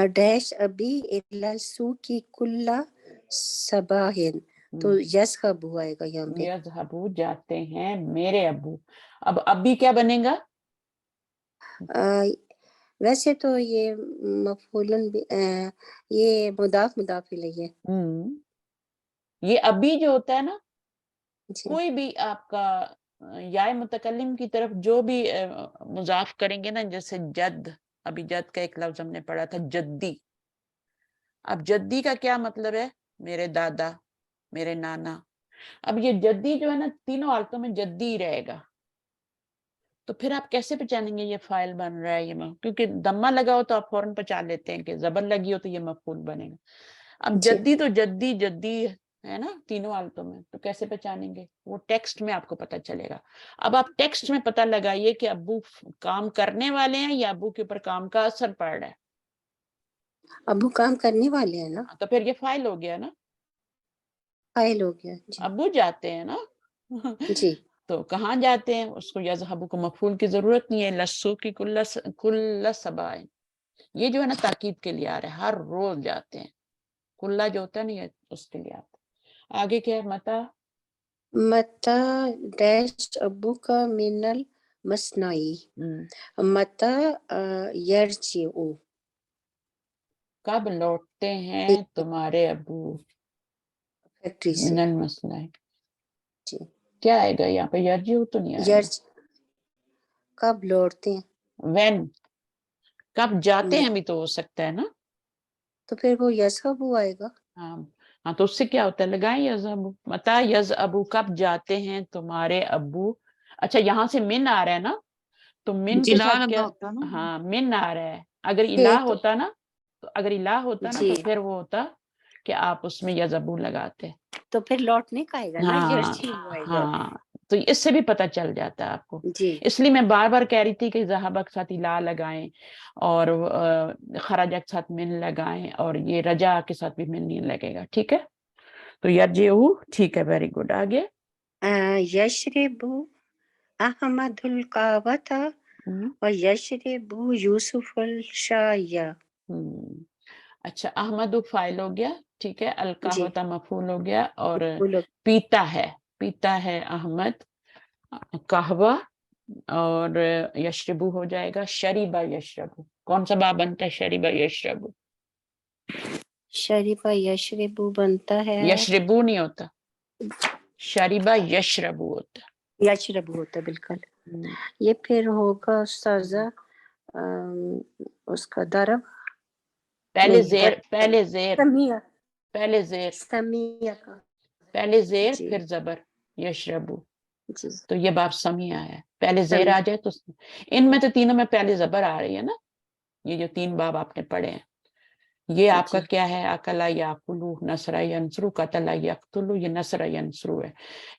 डैश अभी इला सू की कुल्ला सबाहिन, तो यस हबू आएगा यहाँ पे। यज़हबू जाते हैं मेरे अब्बू। अब अभी क्या बनेगा, वैसे तो ये मफूलन भी ये मुदाफ मुदाफ इलैहि है। ये अभी जो होता है ना, जी कोई भी आपका या मुतकल्लिम की तरफ जो भी मुजाफ करेंगे ना, जैसे जद, अभी जद का एक लफ्ज हमने पढ़ा था जद्दी। अब जद्दी का क्या मतलब है, मेरे दादा, मेरे नाना। अब ये जद्दी जो है ना तीनों हालतों में जद्दी ही रहेगा, तो फिर आप कैसे पहचानेंगे ये फाइल बन रहा है, क्योंकि दम्मा लगा हो तो आप फौरन पहचान लेते हैं कि जबर लगी हो तो ये मफूल बनेगा। अब जी जद्दी तो जद्दी जद्दी है ना तीनों हालतों में, तो कैसे पहचानेंगे, वो टेक्स्ट में आपको पता चलेगा। अब आप टेक्स्ट में पता लगाइए कि अब्बू काम करने वाले हैं या अब्बू के ऊपर काम का असर पड़ रहा है। अबू काम करने वाले हैं ना, तो फिर ये फाइल हो गया ना, फाइल हो गया। जी अब्बू जाते हैं ना। जी तो कहाँ जाते हैं, उसको यज़हबू को मफूल की जरूरत नहीं है, लस्सू की कुल्ला सबाए, ये जो है ना ताकीद के लिए आ रहा है, हर रोज जाते हैं, कुल्ला जो होता है ना ये उसके लिए आता है। आगे क्या है, मता डैश अबू का मिनल मसनाई, मता यरजिउ, कब लौटते हैं तुम्हारे अब्बू फैक्ट्री से। मिनल मसला है, जी क्या आएगा यहाँ पे, यरजिउ तो नहीं आएगा, यर्ज कब लौटते हैं, व्हेन, कब जाते हैं भी तो हो सकता है ना। तो फिर वो यज़हबू आएगा। हाँ तो उससे क्या होता है, लगाएं यज़हबू, मता यज़हबू, कब जाते हैं तुम्हारे अब्बू। अच्छा यहाँ से मिन आ रहा है ना, तो मिन के इला साथ लगा क्या, होता है ना। हाँ मिन आ रहा है, अगर थे इला तो होता ना, तो अगर इला होता ना तो जी फिर वो होता कि आप उसमें यज़हबू लगाते। तो फिर लौटने का आएगा ना, हाँ यर्जिउ आएगा। हाँ, तो इससे भी पता चल जाता है आपको। जी इसलिए मैं बार बार कह रही थी कि ज़हाबा के साथ इला लगाएं और खराजा के साथ मिन लगाएं, और ये रजा के साथ भी मिन नहीं लगेगा, ठीक है। तो यरजिउ, ठीक है, वेरी गुड। आगे यशरबू अहमदुल कावता व यशरबू यूसुफुल शाया। अच्छा अहमद फाइल हो गया, ठीक है, जी अलकावता मफूल हो गया, और बोलो। पीता है अहमद, कहवा, और यशरबू हो जाएगा, शरीबा यशरबू, कौन सा बा बनता है, शरीबा यशरबू, शरीबा यशरबू बनता है, यशरबू नहीं होता, शरीबा यशरबू होता है। यशरब होता है, बिल्कुल। ये फिर होगा उस्ताजा उसका दरब पहले नहीं, जेर दरब पहले जेर समिया पहले जेर समिया का पहले जेर जी फिर जबर यशरबू, जी तो ये बाब समिया है। पहले जेर समी आ जाए तो इनमें तो तीनों में पहले जबर आ रही है ना, ये जो 3 बाब आपने पढ़े हैं। ये आपका जी क्या है, अकला याकुलू, नसरा यंसरू, कतला यक्तुलू, ये नसरा यंसरू है।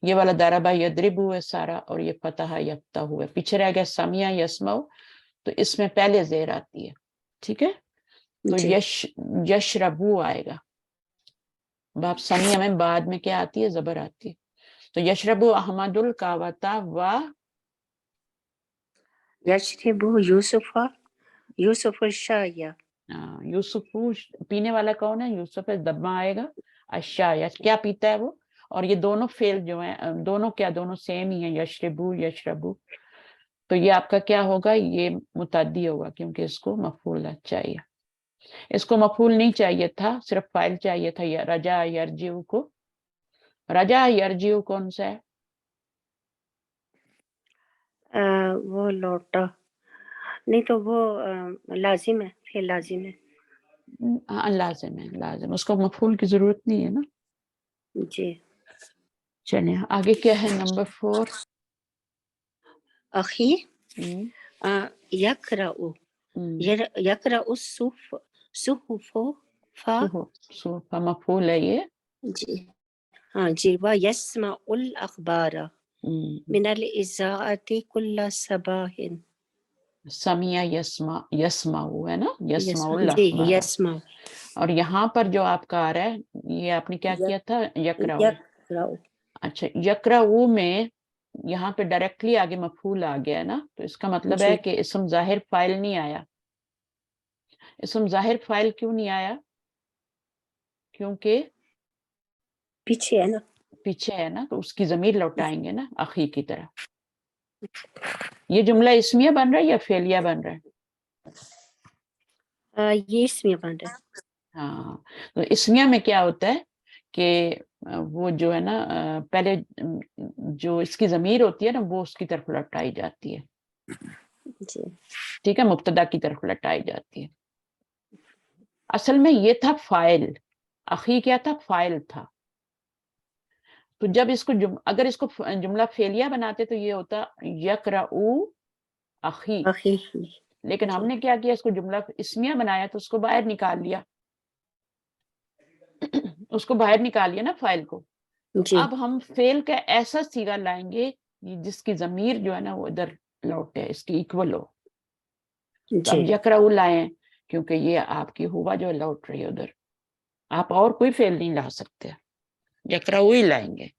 ये वाला दरबा यदरिबू है सारा, और ये फतहा यफ्तहू है। पीछे रह गया समिया यस्माउ, तो इसमें पहले जेर आती है, ठीक है। तो जी यशरबू आएगा। बाप समिया में बाद में क्या आती है, जबर आती है। तो यशरबू अहमदुल कावता व यशरबु यूसुफ शाया यूसुफू, पीने वाला कौन है, यूसुफ है, दब्बा आएगा। अशाया क्या पीता है वो। और ये दोनों फेल जो है, दोनों क्या, दोनों सेम ही है, यशरबू यशरबू। तो ये आपका क्या होगा, ये मुतद्दी होगा, क्योंकि इसको मफूल चाहिए। इसको मफूल नहीं चाहिए था, सिर्फ फाइल चाहिए था। रजा यरजिउ को, रजा यरजिउ कौन सा है, वो लौटा नहीं तो वो लाजिम है, फिर लाजिम है हाँ लाजिम है, लाजिम, उसको मफूल की जरूरत नहीं है ना। जी। चलिए आगे क्या है, नंबर 4। अखी यकराउ यकराउ सुहुफो फा सुफ मफूल है ये। जी हाँ जी। व यस्माउल अखबारा मिनल इज़ाअती कुल्ला सबाहिन समिया यस्मा, यस्माउ है ना, यस्माउल जी अखबार। यस्मा और यहाँ पर जो आपका आ रहा है, ये आपने क्या किया था, यकराउ। यकराउ अच्छा, यकराउ में यहाँ पे डायरेक्टली आगे मफूल आ गया है ना, तो इसका मतलब है जी कि इसम जाहिर फाइल नहीं आया। इसम जाहिर फाइल क्यों नहीं आया, क्योंकि पीछे है ना। पीछे है ना, तो उसकी जमीर लौटाएंगे ना अखी की तरह। ये जुमला इसमिया बन रहा है या फेलिया बन रहा है, ये इसमें बन रहा है। हाँ। तो इसमिया में क्या होता है कि वो जो है ना, पहले जो इसकी जमीर होती है ना, वो उसकी तरफ लौटाई जाती है, जी ठीक है, मुब्तदा की तरफ लौटाई जाती है। असल में ये था फाइल, अखी क्या था, फाइल था। तो जब इसको अगर इसको जुमला फेलिया बनाते तो ये होता यकराउ अखी, अखी लेकिन जी हमने क्या किया, इसको जुमला इसमिया बनाया, तो उसको बाहर निकाल लिया उसको बाहर निकाल लिया ना फाइल को। तो जी अब हम फेल का ऐसा सीगा लाएंगे जिसकी जमीर जो है ना वो इधर लौटे, इसकी इक्वल हो। तो अब जी यकराउ लाए, क्योंकि ये आपकी हुआ जो लौट रही है उधर, आप और कोई फेल नहीं ला सकते, यकराउ ही लाएंगे,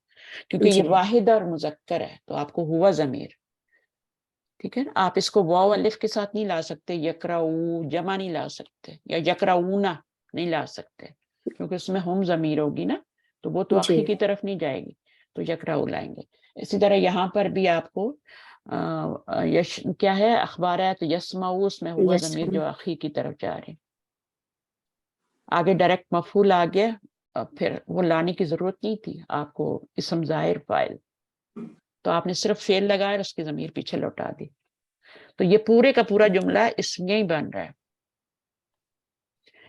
क्योंकि ये जी वाहिद और मुजक्कर है, तो आपको हुआ जमीर, ठीक है ना। आप इसको वाव अलिफ के साथ नहीं ला सकते, यकराऊ जमा नहीं ला सकते, या यकराऊना नहीं ला सकते, क्योंकि उसमें हम जमीर होगी ना, तो वो तो जी अखी की तरफ नहीं जाएगी, तो यकराऊ लाएंगे। इसी तरह यहाँ पर भी आपको यश क्या है, अखबार है, तो यस्माऊ उसमें हुआ यस जमीर जो अखी की तरफ जा रहे, आगे डायरेक्ट मफूल आ गया, फिर वो लाने की जरूरत नहीं थी आपको, इसम जाहिर फाइल, तो आपने सिर्फ फेल लगाया और उसकी जमीर पीछे लौटा दी। तो ये पूरे का पूरा जुमला इसमें ही बन रहा है।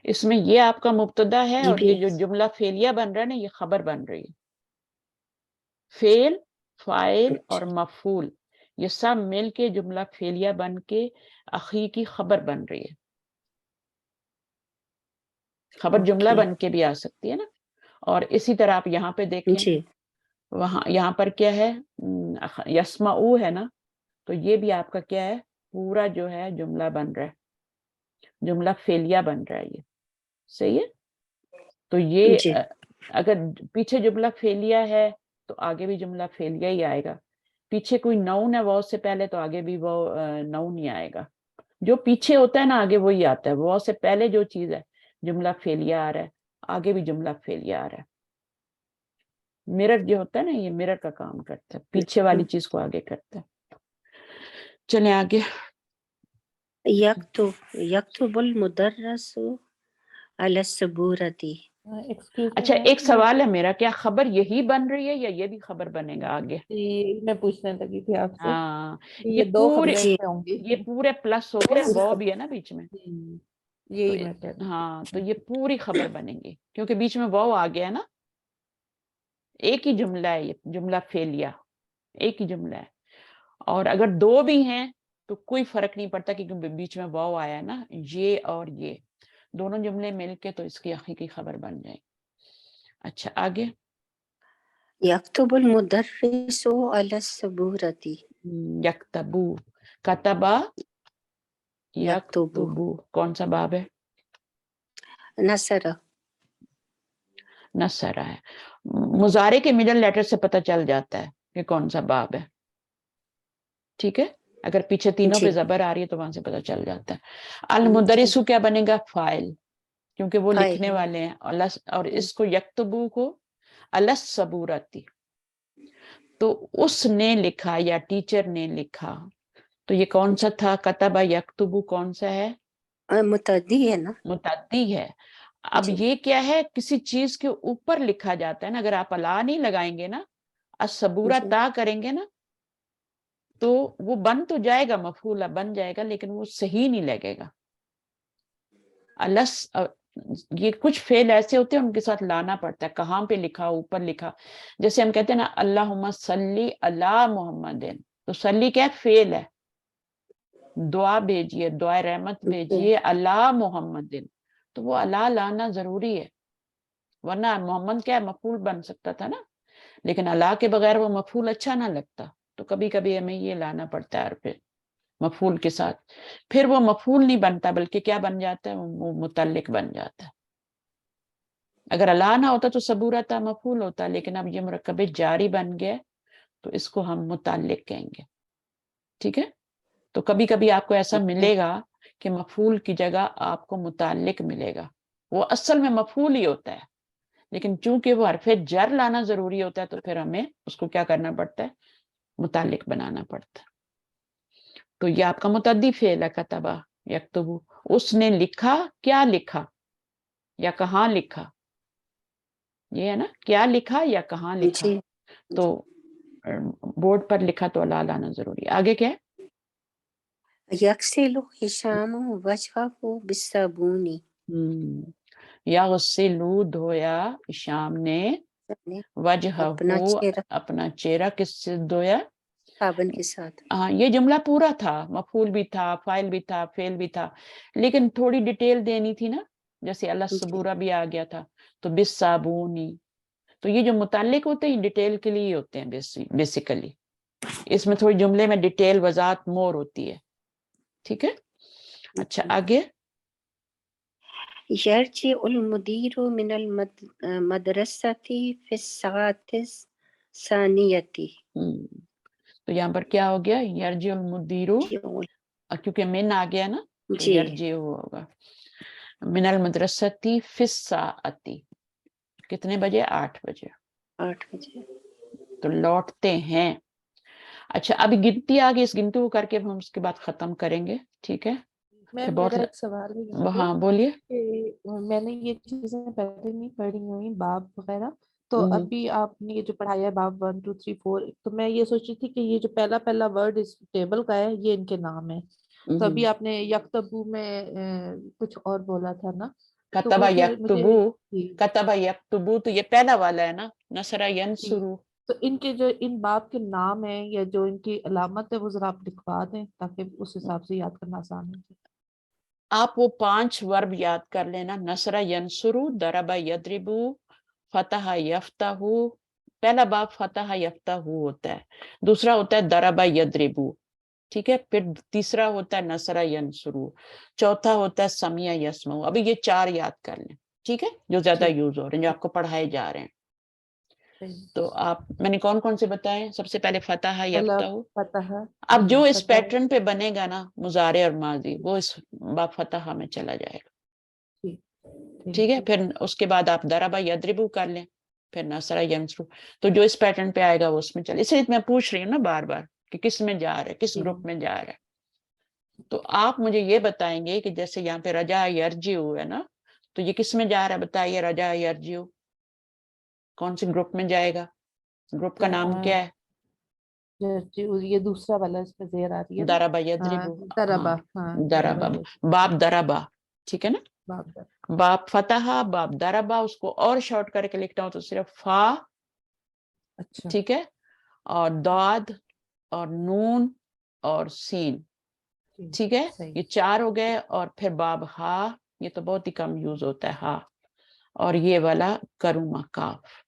इसमें ये आपका मुब्तदा है, ये और भी ये जो जुमला फेलिया बन रहा है ना, ये खबर बन रही है। फेल, फाइल और मफूल, ये सब मिल के जुमला फेलिया बन के अखी की खबर बन रही है। खबर जुमला ओके बन के भी आ सकती है ना। और इसी तरह आप यहाँ पे देखें, जी वहां यहाँ पर क्या है, यस्माऊ है ना, तो ये भी आपका क्या है, पूरा जो है जुमला बन रहा है, जुमला फेलिया बन रहा है, ये सही है। तो ये जी अगर पीछे जुमला फेलिया है तो आगे भी जुमला फेलिया ही आएगा। पीछे कोई नाउन है वाव से पहले, तो आगे भी वो नाउन ही आएगा। जो पीछे होता है ना, आगे वही आता है। वाव से पहले जो चीज है, जुमला फेलिया आ रहा है, आगे भी जुमला फेलिया आ रहा है। मिरर जो होता है ना, ये मिरर का काम करता है, पीछे वाली चीज को आगे करता है। चले आगे। यक्तुबुल मुदर्रिसु अला सबूरती एक्सक्यूज अच्छा, एक सवाल है मेरा, क्या खबर यही बन रही है या ये भी खबर बनेगा आगे? मैं पूछने लगी थी आपसे हाँ, कि ये ये दो पूरे खबरें इसमें होंगी। ये पूरे प्लस हो गए ना, वो भी है ना बीच में, तो यही मैं कह रही थी। हाँ, तो ये पूरी खबर बनेगी क्योंकि बीच में वो आ गया है ना। एक ही जुमला है, ये जुमला फेलिया एक ही जुमला है। और अगर दो भी हैं तो कोई फर्क नहीं पड़ता क्योंकि बीच में वाव आया है ना, ये और ये दोनों जुमले मिलके तो इसकी हकीकी खबर बन जाएगी। अच्छा, आगे। यक्तुबुल मुदर्रिसु अला सबूरती। यक्तबू, कतबा, यक्तुबु, यक्तुबू, कौन सा बाब है? नसरा, नसरा है। मुजारे के मिडल लेटर से पता चल जाता है कि कौन सा बाब है, ठीक है। अगर पीछे तीनों पे जी, जबर आ रही है तो वहां से पता चल जाता है। अल मुदरिसु क्या बनेगा? फाइल, क्योंकि वो फाइल। लिखने वाले हैं। और इसको यक्तबू को अलस सबूरती, तो उसने लिखा या टीचर ने लिखा, तो ये कौन सा था? कतबा यक्तुबु कौन सा है? मुतद्दी है ना? मुतद्दी है। अब जी, ये क्या है? किसी चीज के ऊपर लिखा जाता है ना, अगर आप अला नहीं लगाएंगे ना, असबूरा जी, ता करेंगे ना, तो वो बन तो जाएगा, मफूला बन जाएगा, लेकिन वो सही नहीं लगेगा। अलस ये कुछ फेल ऐसे होते हैं उनके साथ लाना पड़ता है, कहाँ पे लिखा, ऊपर लिखा। जैसे हम कहते हैं ना, अल्लाहुम्मा सल्ली अला मुहम्मदिन, तो सल्ली क्या है? फेल है। दुआ भेजिए, दुआ रहमत भेजिए अला मुहम्मदिन, तो वो अला लाना जरूरी है, वरना मोहम्मद क्या है? मफूल बन सकता था ना, लेकिन अला के बगैर वो मफूल अच्छा ना लगता, तो कभी कभी हमें ये लाना पड़ता है, और फिर मफूल के साथ फिर वो मफूल नहीं बनता, बल्कि क्या बन जाता है? वो मुतल्लिक बन जाता है। अगर अला ना होता तो सबूरा था, मफूल होता, लेकिन अब ये मुरक्कब जारी बन गया तो इसको हम मुतल्लिक कहेंगे, ठीक है। तो कभी कभी आपको ऐसा मिलेगा कि मफूल की जगह आपको मुताल्लिक मिलेगा, वो असल में मफूल ही होता है, लेकिन चूंकि वो हरफे जर लाना जरूरी होता है तो फिर हमें उसको क्या करना पड़ता है? मुताल्लिक बनाना पड़ता है। तो ये आपका मुतद्दी फेल है, कतबा यक्तुबु, उसने लिखा, क्या लिखा या कहाँ लिखा, ये है ना, क्या लिखा या कहाँ लिखा। जी, तो बोर्ड पर लिखा तो अला लाना जरूरी है। आगे क्या है? यक्सिलु हिशामु वजहहु बिस्साबूनी। यग़सिलु, धोया, शाम ने, अपना वजहहु, चेहरा अपना चेहरा, किससे धोया? साबुन के साथ। हाँ, ये जुमला पूरा था, मफूल भी था, फाइल भी था, फेल भी था, लेकिन थोड़ी डिटेल देनी थी ना, जैसे अल्लाह जी, सबूरा भी आ गया था, तो बिस साबूनी। तो ये जो मुताल्लिक होते हैं डिटेल के लिए होते हैं बेसिकली, इसमें थोड़ी जुमले में डिटेल वजात मोर होती है, ठीक है। अच्छा, आगे। यर्जिउल मुदीरु मिनल मदरसती फिस्सातिस सानियती। तो यहाँ पर क्या हो गया? यर्जिउल मुदीरु, क्योंकि मिन आ गया ना, तो जी, यर्जिउ होगा। मिनल मदरसती फिस्साअती, कितने बजे? 8 बजे, 8 बजे। तो लौटते हैं। अच्छा, अभी गिनती आ गई, इस गिनती को करके हम उसके बाद खत्म करेंगे, ठीक है। मैं फिर मेरा एक सवाल है यहाँ पे हाँ, बोलिए। कि मैंने ये चीजें पहले नहीं पढ़ी हुई बाब वगैरह, तो अभी आपने ये जो पढ़ाया है बाब 1 2 3 4, तो मैं ये सोच रही थी कि ये जो पहला पहला वर्ड इस टेबल का है ये इनके नाम है। तो अभी आपने यक्तबू में कुछ और बोला था ना, तो कतबा वो फिर मुझे यक्तुबू, जी, कतबा यक्तुबू तो ये पहला वाला है ना, नसरा जी, यंसुरू। तो इनके जो इन बाब के नाम है या जो इनकी अलामत है वो जरा आप लिखवा दें ताकि उस हिसाब से याद करना आसान हो जाए। आप वो 5 वर्ब याद कर लेना, नसरा यंसुरू, दरबा यदरिबू, फतह यफ्तहू। पहला बाब फतह यफ्तहू होता है, दूसरा होता है दरबा यदरिबू, ठीक है। फिर तीसरा होता है नसरा यंसुरू, चौथा होता है समिया यस्मऊ। अभी ये 4 याद कर लें, ठीक है, जो ज्यादा ठीक यूज हो रहे हैं, जो आपको पढ़ाए जा रहे हैं। है। तो आप, मैंने कौन कौन से बताए? सबसे पहले फतह पहला यफ्तहू। फतह, अब जो इस फतह, पैटर्न पे बनेगा ना, मुजारे और माजी, वो इस बाब फतह में चला जाएगा, ठीक, ठीक है। Thank you. फिर उसके बाद आप दरबा यदरिबू कर लें, फिर नसरा यंसुरू, तो जो इस पैटर्न पे आएगा वो उसमें चले। इसलिए मैं पूछ रही हूँ ना बार बार कि किस में जा रहा है, किस ग्रुप में जा रहा है। तो आप मुझे ये बताएंगे कि जैसे यहाँ पे रजा यर्जिउ है ना, تو یہ کس میں جا رہا ہے بتائیے؟ رجا یرجیو کون سے گروپ میں جائے گا؟ گروپ کا نام کیا ہے؟ یہ دوسرا والا اس میں زیر آ رہی ہے نا؟ دربا یدربو، دربا، دربا، باب دربا، ٹھیک ہے نا؟ باب فتح، باب دربا، اس کو اور شارٹ کر کے لکھتا ہوں تو صرف فا، اچھا ٹھیک ہے، اور داد اور نون اور سین، ٹھیک ہے، یہ 4 ہو گئے، اور پھر باب ہا، یہ تو بہت ہی کم یوز ہوتا ہے ہا، اور یہ والا کروما کاف،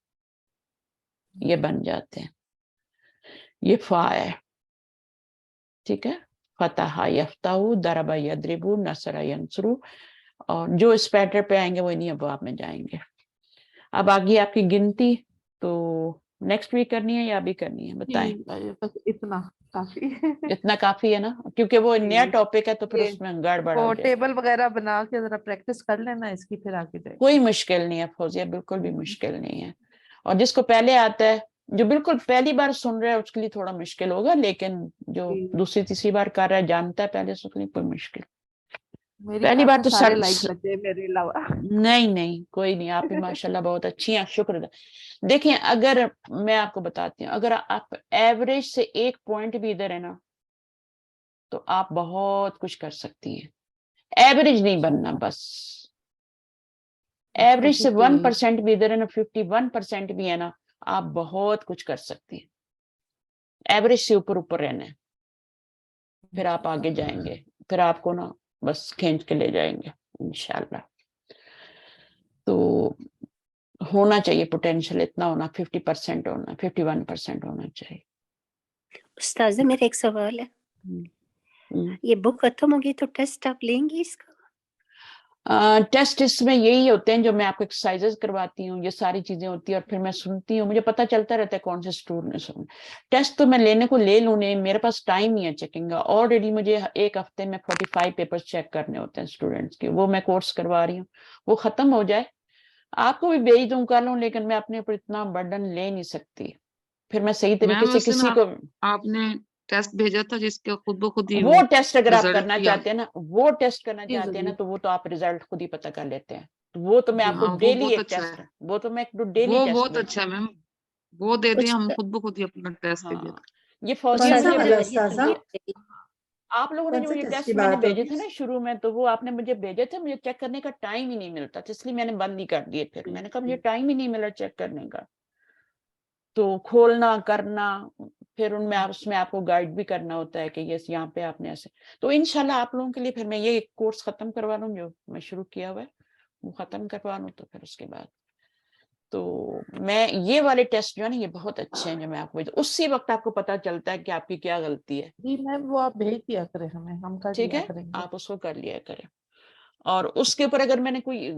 یہ بن جاتے ہیں، یہ فا ہے، ٹھیک ہے، فتح یفتح، دربا یدربو، نصر ینصرو، اور جو اس پیٹرن پہ آئیں گے وہ انہیں ابواب میں جائیں گے۔ اب آگے آپ کی گنتی تو نیکسٹ ویک کرنی ہے یا ابھی کرنی ہے بتائیں؟ بس اتنا کافی اتنا کافی ہے نا، کیونکہ وہ نیا ٹاپک ہے تو پھر یہ اس میں گڑبڑ ہو وہ جائے۔ ٹیبل وغیرہ بنا کے ذرا پریکٹس کر لینا اس کی، پھر آگے جائے کوئی مشکل نہیں ہے فوزیہ، بالکل بھی مشکل نہیں ہے، اور جس کو پہلے آتا ہے، جو بالکل پہلی بار سن رہا ہے اس کے لیے تھوڑا مشکل ہوگا، لیکن جو دوسری تیسری بار کر رہا ہے، جانتا ہے پہلے سے، اس کے لیے کوئی مشکل۔ میری پہلی کلاس بار میں تو سارے لائک بچے میرے علاوہ۔ نہیں کوئی نہیں، آپ بھی ماشاءاللہ بہت اچھی ہیں، شکر۔ دیکھیں اگر میں آپ کو بتاتی ہوں، اگر آپ ایوریج سے 1 پوائنٹ بھی ادھر ہے نا تو آپ بہت کچھ کر سکتی ہیں۔ ایوریج نہیں بننا، بس ایوریج سے 1% بھی ادھر ہے نا، 51% بھی ہے نا، آپ بہت کچھ کر سکتی ہیں۔ ایوریج سے اوپر رہنا ہے، پھر آپ آگے جائیں گے، پھر آپ کو نا بس کھینچ کے لے جائیں گے انشاءاللہ۔ تو ہونا چاہیے پوٹینشیل اتنا ہونا، 50% ہونا، 51% ہونا چاہیے۔ استاذہ میرا ایک سوال ہے، ہم۔ یہ بک ختم ہوگی تو ٹیسٹ آپ لیں گی اس کا؟ ٹیسٹ اس میں یہی ہوتے ہیں جو میں آپ کو ایکسرسائزز کرواتی ہوں، یہ ساری چیزیں ہوتی ہیں، اور پھر میں سنتی ہوں، مجھے پتہ چلتا رہتا ہے کون سے اسٹوڈنٹ نے سن۔ ٹیسٹ تو میں لینے کو لے لوں، نہیں میرے پاس ٹائم نہیں ہے چیکنگ کا، آلریڈی مجھے ایک ہفتے میں 45 پیپرز چیک کرنے ہوتے ہیں اسٹوڈنٹس کے، وہ میں کورس کروا رہی ہوں، وہ ختم ہو جائے آپ کو بھی بھیج دوں کر لوں، لیکن میں اپنے اوپر اتنا برڈن لے نہیں سکتی، پھر میں صحیح طریقے سے کسی کو۔ آپ نے ٹیسٹ بھیجا تھا جس کے خود بخود ہی وہ ٹیسٹ اگر آپ result کرنا بھی چاہتے ہیں نا، وہ ٹیسٹ کرنا چاہتے ہیں نا، تو وہ تو آپ رزلٹ خود ہی پتہ کر لیتے ہیں، تو وہ تو میں آپ کو ہاں وہ ڈیلی بہت ایک اچھا ٹیسٹ، ہے، وہ تو میں ڈیلی وہ ٹیسٹ بہت میں۔ اچھا ہے میم، وہ دے دیں، کچھ ہم خود بخود ہی اپنا ٹیسٹ بھیجے ہاں تھے۔ یہ فوزیہ کون سا مجھے والا جنوری استاذہ؟ فروری آپ لوگوں نے کون جو سے مجھے ٹیسٹ ٹیسٹ کی میں نے بات بھیجے ہوگی؟ تھے نا شروع میں، تو وہ آپ نے مجھے بھیجے تھے، مجھے چیک کرنے کا ٹائم ہی نہیں ملتا تھا، اس لیے میں نے بند ہی کر دیے، پھر میں نے کہا مجھے ٹائم ہی نہیں ملا چیک کرنے کا، تو کھولنا کرنا، پھر ان میں اس میں آپ کو گائیڈ بھی کرنا ہوتا ہے کہ یس یہاں پہ آپ نے ایسے، تو انشاءاللہ آپ لوگوں کے لیے پھر میں یہ کورس ختم کروا لوں جو میں شروع کیا ہوا ہے، وہ ختم کروا لوں، تو پھر اس کے بعد تو میں یہ والے ٹیسٹ جو ہے نا یہ بہت اچھے ہیں جو میں آپ کو اسی وقت آپ کو پتہ چلتا ہے کہ آپ کی کیا غلطی ہے، جی میم وہ آپ بھیج دیا کریں ہمیں، ہم کر ٹھیک لیا ہے، کریں گے۔ آپ اس کو کر لیا کریں، اور اس کے اوپر اگر میں نے کوئی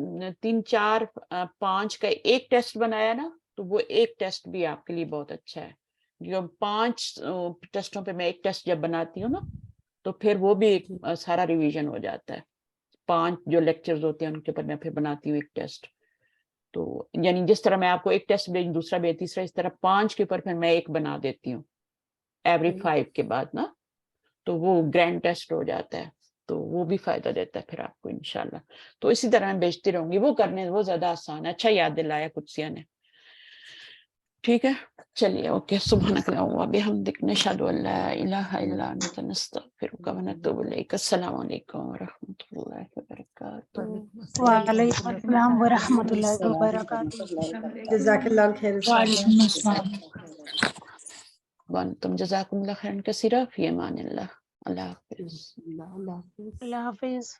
3 4 5 کا ایک ٹیسٹ بنایا نا، تو وہ ایک ٹیسٹ بھی آپ کے لیے بہت اچھا ہے، جو 5 ٹیسٹوں پہ میں ایک ٹیسٹ جب بناتی ہوں نا تو پھر وہ بھی سارا ریویژن ہو جاتا ہے، 5 جو لیکچرز ہوتے ہیں ان کے اوپر میں پھر بناتی ہوں ایک ٹیسٹ، تو یعنی جس طرح میں آپ کو ایک ٹیسٹ بھیج دوسرا بھیج تیسرا، اس طرح 5 کے اوپر پھر میں ایک بنا دیتی ہوں ایوری 5 کے بعد نا، تو وہ گرینڈ ٹیسٹ ہو جاتا ہے، تو وہ بھی فائدہ دیتا ہے پھر آپ کو انشاءاللہ، تو اسی طرح میں بھیجتی رہوں گی، وہ کرنے وہ زیادہ آسان ہے، اچھا یاد دلایا قدسیہ نے، ٹھیک ہے، چلیے اوکے، سبحانک اللہم و بحمدک، نشہد ان لا الہ الا انت، نستغفرک و نتوب الیک، السلام علیکم و رحمۃ اللہ وبرکاتہ۔ وعلیکم السلام ورحمۃ اللہ وبرکاتہ۔ جزاک اللہ خیر استاذہ۔ وعلیکم السلام۔ وانتم جزاکم اللہ خیرا کثیرا، فی امان اللہ، اللہ حافظ۔ اللہ حافظ۔ اللہ حافظ۔